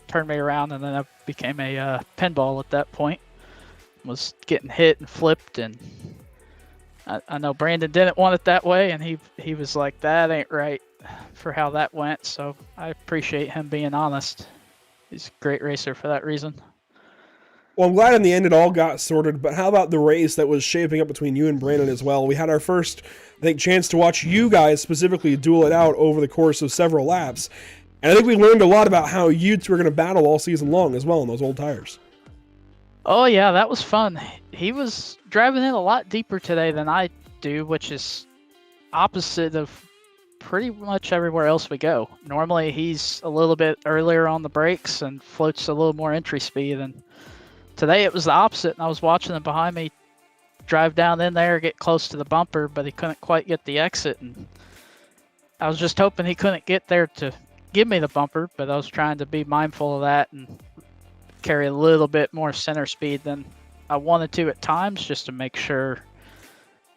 turned me around, and then I became a pinball at that point. Was getting hit and flipped, and I know Brandon didn't want it that way, and he was like, that ain't right for how that went, so I appreciate him being honest. He's a great racer for that reason. Well, I'm glad in the end it all got sorted, but how about the race that was shaping up between you and Brandon as well? We had our first, I think, chance to watch you guys specifically duel it out over the course of several laps, and I think we learned a lot about how you two are going to battle all season long as well in those old tires. Oh, yeah, that was fun. He was driving in a lot deeper today than I do, which is opposite of pretty much everywhere else we go. Normally, he's a little bit earlier on the brakes and floats a little more entry speed, and today it was the opposite, and I was watching him behind me drive down in there, get close to the bumper, but he couldn't quite get the exit, and I was just hoping he couldn't get there to give me the bumper, but I was trying to be mindful of that and carry a little bit more center speed than I wanted to at times, just to make sure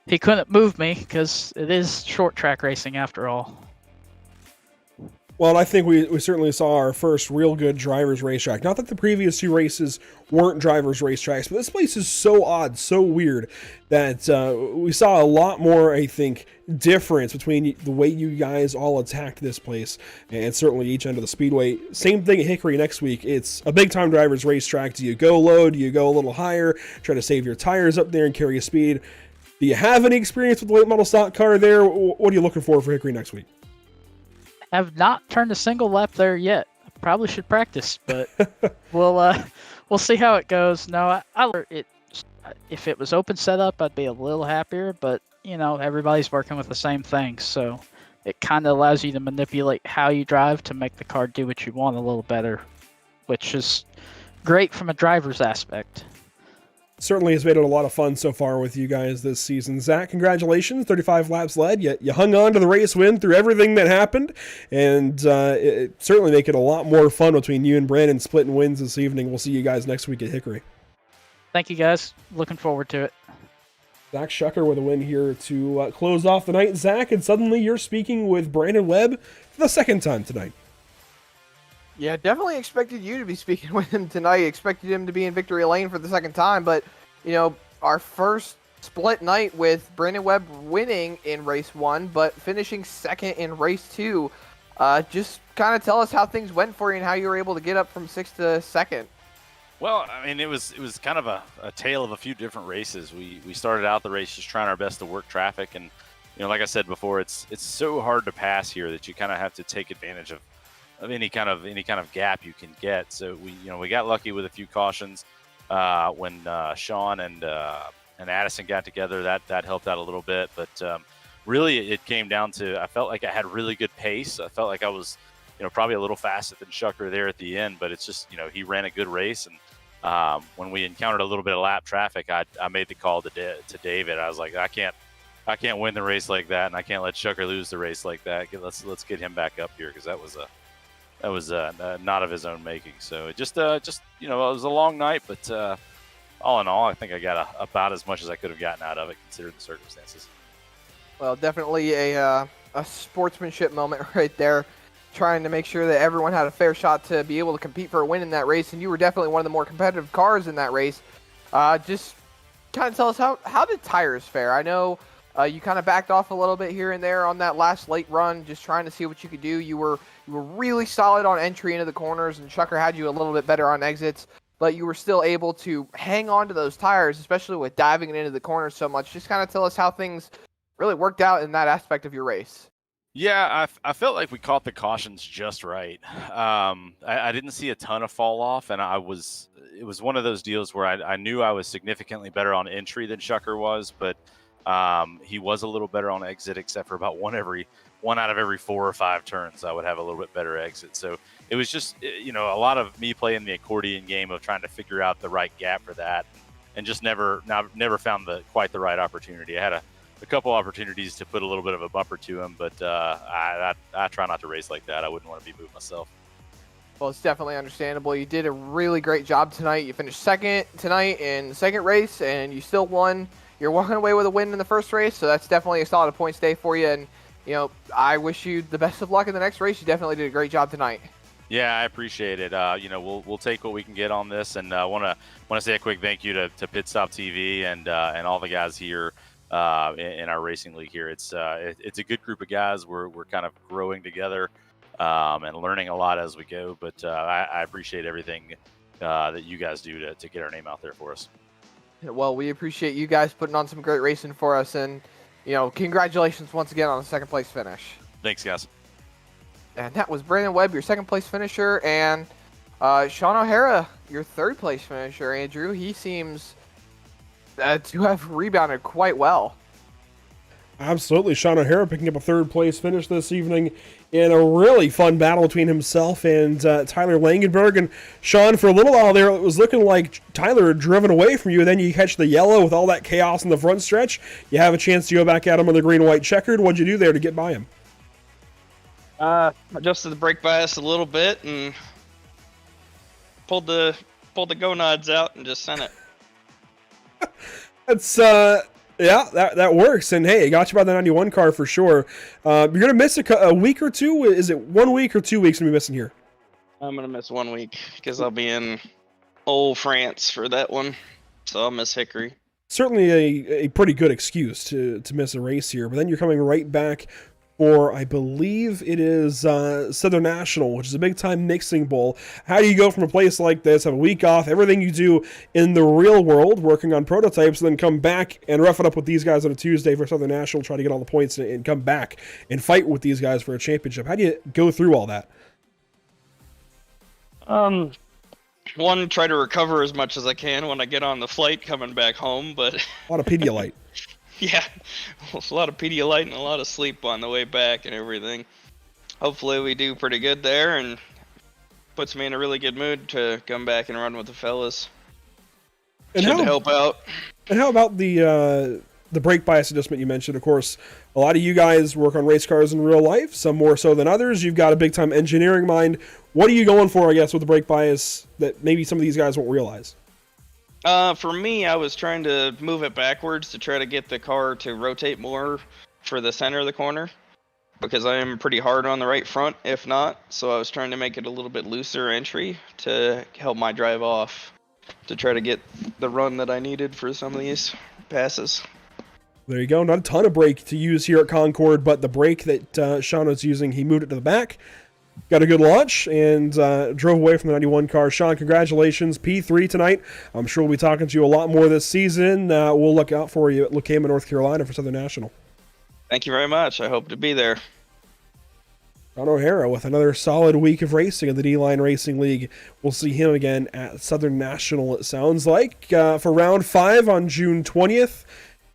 he couldn't move me, because it is short track racing after all. Well, I think we certainly saw our first real good driver's racetrack. Not that the previous 2 races weren't driver's racetracks, but this place is so odd, so weird, that we saw a lot more, I think, difference between the way you guys all attacked this place, and certainly each end of the speedway. Same thing at Hickory next week. It's a big-time driver's racetrack. Do you go low? Do you go a little higher? Try to save your tires up there and carry a speed? Do you have any experience with the late model stock car there? What are you looking for Hickory next week? Have not turned a single lap there yet. I probably should practice, but we'll see how it goes. No, if it was open setup, I'd be a little happier, but everybody's working with the same thing, so it kind of allows you to manipulate how you drive to make the car do what you want a little better, which is great from a driver's aspect. Certainly has made it a lot of fun so far with you guys this season. Zach, congratulations, 35 laps led. You hung on to the race win through everything that happened, and it certainly make it a lot more fun between you and Brandon splitting wins this evening. We'll see you guys next week at Hickory. Thank you, guys. Looking forward to it. Zach Shecker with a win here to close off the night. Zach, and suddenly you're speaking with Brandon Webb for the second time tonight. Yeah, definitely expected you to be speaking with him tonight. Expected him to be in victory lane for the second time, but our first split night with Brandon Webb winning in race 1, but finishing second in race 2. Just kind of tell us how things went for you and how you were able to get up from 6th to 2nd. Well, I mean, it was kind of a tale of a few different races. We started out the race just trying our best to work traffic, and like I said before, it's so hard to pass here that you kind of have to take advantage of any kind of gap you can get. So we got lucky with a few cautions when Sean and Addison got together. That helped out a little bit, but really it came down to I felt like I had really good pace. I felt like I was probably a little faster than Shucker there at the end, but it's just he ran a good race. And when we encountered a little bit of lap traffic, I made the call to David. I was like, I can't win the race like that, and I can't let Shucker lose the race like that. Let's get him back up here, because that was not of his own making. So it just it was a long night, but all in all, I think I got about as much as I could have gotten out of it, considering the circumstances. Well, definitely a sportsmanship moment right there, trying to make sure that everyone had a fair shot to be able to compete for a win in that race, and you were definitely one of the more competitive cars in that race. Just kind of tell us, how did tires fare? I know you kind of backed off a little bit here and there on that last late run, just trying to see what you could do. You were really solid on entry into the corners, and Shucker had you a little bit better on exits, but you were still able to hang on to those tires, especially with diving into the corners so much. Just kind of tell us how things really worked out in that aspect of your race. Yeah, I felt like we caught the cautions just right. I didn't see a ton of fall off, and it was one of those deals where I knew I was significantly better on entry than Shucker was, but he was a little better on exit, except for about one out of every 4 or 5 turns I would have a little bit better exit. So it was just a lot of me playing the accordion game of trying to figure out the right gap for that, and just never found quite the right opportunity. I had a couple opportunities to put a little bit of a bumper to him, but I try not to race like that. I wouldn't want to be moved myself. Well, it's definitely understandable. You did a really great job tonight. You finished second tonight in the second race, and you still won. You're walking away with a win in the first race, so that's definitely a solid points day for you. And I wish you the best of luck in the next race. You definitely did a great job tonight. Yeah, I appreciate it. We'll take what we can get on this, and want to say a quick thank you to Pit Stop TV and all the guys here in our racing league here. It's a good group of guys. We're kind of growing together and learning a lot as we go. But I appreciate everything that you guys do to get our name out there for us. Well, we appreciate you guys putting on some great racing for us, and congratulations once again on the second place finish. Thanks, guys. And that was Brandon Webb, your second place finisher, and Sean O'Hara, your third place finisher. Andrew, he seems to have rebounded quite well. Absolutely. Sean O'Hara picking up a third place finish this evening in a really fun battle between himself and Tyler Langenberg. And Sean, for a little while there, it was looking like Tyler had driven away from you. Then you catch the yellow with all that chaos in the front stretch. You have a chance to go back at him on the green-white checkered. What'd you do there to get by him? Adjusted the brake bias a little bit and pulled the gonads out and just sent it. That's yeah, that works. And hey, it got you by the 91 car for sure. You're gonna miss a week or two. Is it 1 week or 2 weeks gonna be missing here? I'm gonna miss 1 week because I'll be in old France for that one, so I'll miss Hickory. Certainly a pretty good excuse to miss a race here, but then you're coming right back for, I believe it is Southern National, which is a big-time mixing bowl. How do you go from a place like this, have a week off, everything you do in the real world, working on prototypes, and then come back and rough it up with these guys on a Tuesday for Southern National, try to get all the points and come back and fight with these guys for a championship? How do you go through all that? One, try to recover as much as I can when I get on the flight coming back home, but A lot of Pedialyte. yeah, a lot of Pedialyte and a lot of sleep on the way back and everything. Hopefully we do pretty good there, and puts me in a really good mood to come back and run with the fellas. And Should help out. And how about the brake bias adjustment you mentioned? Of course, a lot of you guys work on race cars in real life, some more so than others. You've got a big-time engineering mind. What are you going for, I guess, with the brake bias that maybe some of these guys won't realize? For me, I was trying to move it backwards to try to get the car to rotate more for the center of the corner, because I am pretty hard on the right front, if not. So I was trying to make it a little bit looser entry to help my drive off, to try to get the run that I needed for some of these passes. There you go. Not a ton of brake to use here at Concord, but the brake that Sean was using, he moved it to the back. got a good launch and drove away from the 91 car. Sean, congratulations. P3 tonight. I'm sure we'll be talking to you a lot more this season. We'll look out for you at Lacama, North Carolina for Southern National. Thank you very much. I hope to be there. Sean O'Hara with another solid week of racing in the D-Line Racing League. We'll see him again at Southern National, it sounds like, for round 5 on June 20th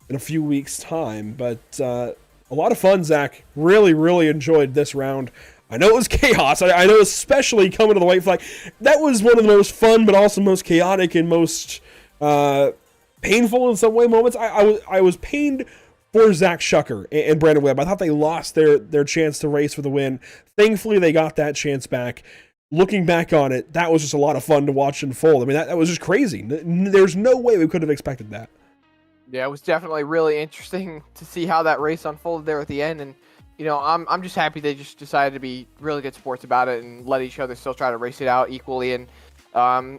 in a few weeks' time. But a lot of fun, Zach. Really, really enjoyed this round. I know it was chaos. I know, especially coming to the white flag. That was one of the most fun, but also most chaotic and most painful in some way moments. I was pained for Zach Shucker and Brandon Webb. I thought they lost their chance to race for the win. Thankfully, they got that chance back. Looking back on it, that was just a lot of fun to watch unfold. I mean, that was just crazy. There's no way we could have expected that. Yeah, it was definitely really interesting to see how that race unfolded there at the end. And, you know, I'm just happy they just decided to be really good sports about it and let each other still try to race it out equally. And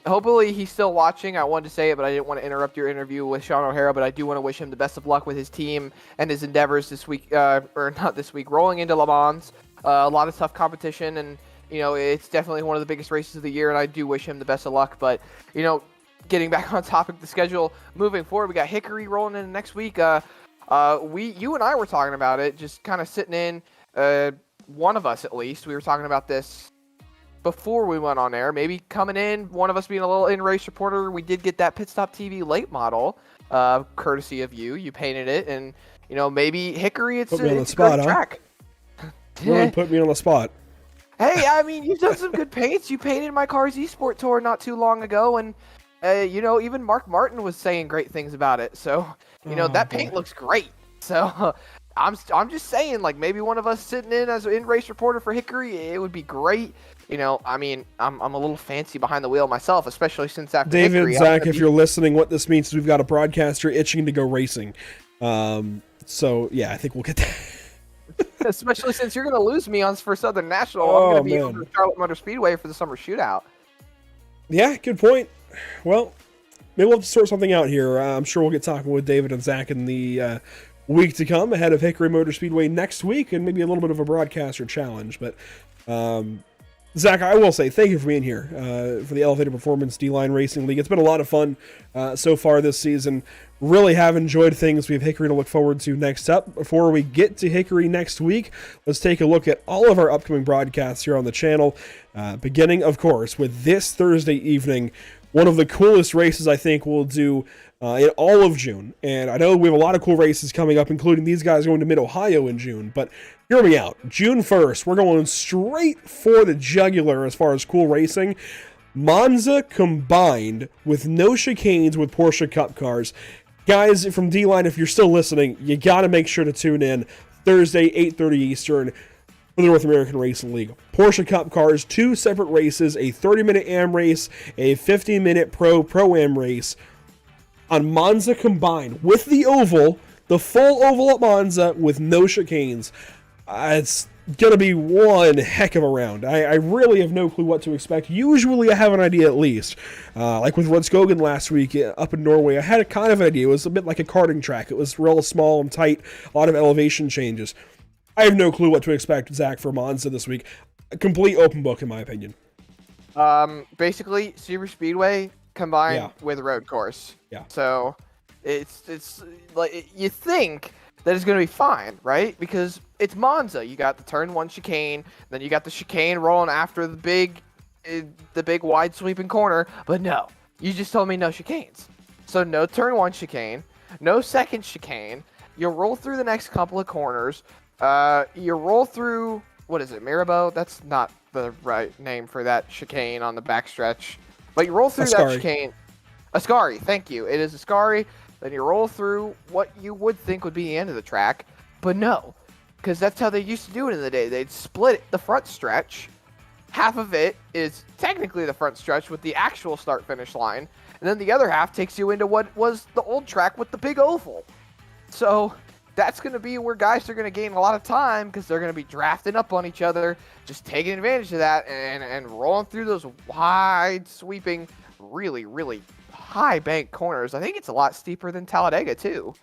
hopefully he's still watching. I wanted to say it, but I didn't want to interrupt your interview with Sean O'Hara, but I do want to wish him the best of luck with his team and his endeavors this week, or not this week, rolling into Le Mans. A lot of tough competition, and, you know, it's definitely one of the biggest races of the year, and I do wish him the best of luck. But, you know, getting back on topic, the schedule moving forward, we got Hickory rolling in next week. You and I were talking about it, just kind of sitting in, one of us at least. We were talking about this before we went on air, maybe coming in, one of us being a little in-race reporter. We did get that Pit Stop TV late model, courtesy of you. You painted it, and, you know, maybe Hickory, it's a great track. Really put me on the spot. Hey, I mean, you've done some good paints. You painted my car's eSport Tour not too long ago, and, you know, even Mark Martin was saying great things about it. So, you know, that paint looks great. So, I'm just saying, like, maybe one of us sitting in as an in-race reporter for Hickory, it would be great. You know, I mean, I'm a little fancy behind the wheel myself, especially since after David, Hickory, Zach, if you're listening, what this means is we've got a broadcaster itching to go racing. So, yeah, I think we'll get that. Especially since you're going to lose me for Southern National. I'm going to be over at Charlotte Motor Speedway for the summer shootout. Yeah, good point. Well, maybe we'll have to sort something out here. I'm sure we'll get talking with David and Zach in the week to come ahead of Hickory Motor Speedway next week, and maybe a little bit of a broadcaster challenge. But Zach, I will say thank you for being here for the Elevated Performance D-Line Racing League. It's been a lot of fun so far this season. Really have enjoyed things. We have Hickory to look forward to next up. Before we get to Hickory next week, let's take a look at all of our upcoming broadcasts here on the channel. Beginning, of course, with this Thursday evening, one of the coolest races I think we'll do in all of June. And I know we have a lot of cool races coming up, including these guys going to Mid-Ohio in June. But hear me out. June 1st, we're going straight for the jugular as far as cool racing. Monza combined with no chicanes with Porsche Cup cars. Guys from D-Line, if you're still listening, you got to make sure to tune in Thursday, 8:30 Eastern for the North American Racing League. Porsche Cup cars, 2 separate races, a 30-minute AM race, a 50-minute Pro-Am race on Monza combined with the oval, the full oval at Monza with no chicanes. It's going to be one heck of a round. I really have no clue what to expect. Usually I have an idea at least. Like with Rudskogen last week up in Norway, I had a kind of idea. It was a bit like a karting track. It was real small and tight, a lot of elevation changes. I have no clue what to expect, Zach, for Monza this week. A complete open book, in my opinion. Basically, Super Speedway combined with road course. Yeah. So it's like you think that it's going to be fine, right? Because it's Monza. You got the turn 1 chicane, then you got the chicane rolling after the big wide sweeping corner. But no, you just told me no chicanes. So no turn 1 chicane, no second chicane. You roll through the next couple of corners. You roll through, what is it, Mirabeau? That's not the right name for that chicane on the backstretch. But you roll through that chicane. Ascari, thank you. It is Ascari. Then you roll through what you would think would be the end of the track. But no, because that's how they used to do it in the day. They'd split the front stretch. Half of it is technically the front stretch with the actual start-finish line. And then the other half takes you into what was the old track with the big oval. So that's going to be where guys are going to gain a lot of time because they're going to be drafting up on each other, just taking advantage of that and rolling through those wide, sweeping, really, really high bank corners. I think it's a lot steeper than Talladega, too.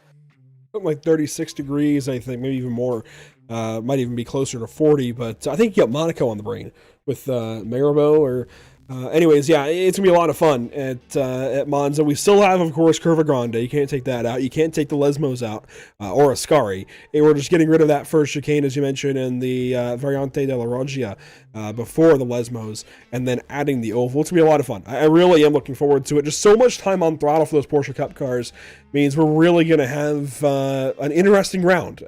Something like 36 degrees, I think, maybe even more. Might even be closer to 40, but I think you got Monaco on the brain with Maribor or anyways, yeah, it's gonna be a lot of fun at Monza. We still have, of course, Curva Grande. You can't take that out. You can't take the Lesmos out or Ascari. And we're just getting rid of that first chicane, as you mentioned, and the Variante della Roggia before the Lesmos, and then adding the oval. It's gonna be a lot of fun. I really am looking forward to it. Just so much time on throttle for those Porsche Cup cars means we're really gonna have an interesting round.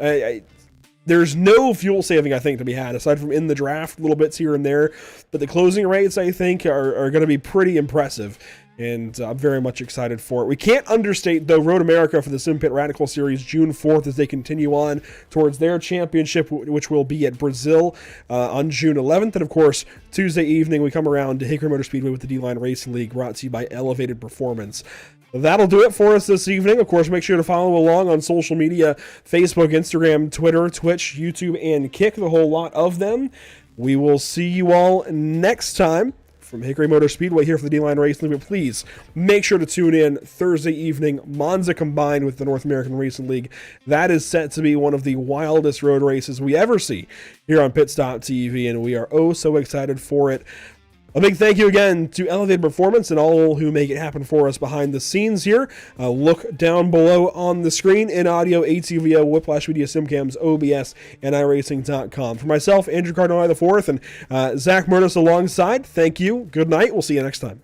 There's no fuel saving, I think, to be had, aside from in the draft, little bits here and there. But the closing rates, I think, are going to be pretty impressive. And I'm very much excited for it. We can't understate, though, Road America for the SimPit Radical Series June 4th as they continue on towards their championship, which will be at Brazil on June 11th. And, of course, Tuesday evening, we come around to Hickory Motor Speedway with the D-Line Racing League, brought to you by Elevated Performance. That'll do it for us this evening. Of course, make sure to follow along on social media, Facebook, Instagram, Twitter, Twitch, YouTube, and Kick, the whole lot of them. We will see you all next time from Hickory Motor Speedway here for the D-Line Racing League. But please make sure to tune in Thursday evening, Monza combined with the North American Racing League. That is set to be one of the wildest road races we ever see here on Pit Stop TV, and we are oh so excited for it. A big thank you again to Elevated Performance and all who make it happen for us behind the scenes here. Look down below on the screen in audio, ATVO, Whiplash Media, SimCams, OBS, and iRacing.com. For myself, Andrew Cardinale IV, and Zach Murtis alongside, thank you. Good night. We'll see you next time.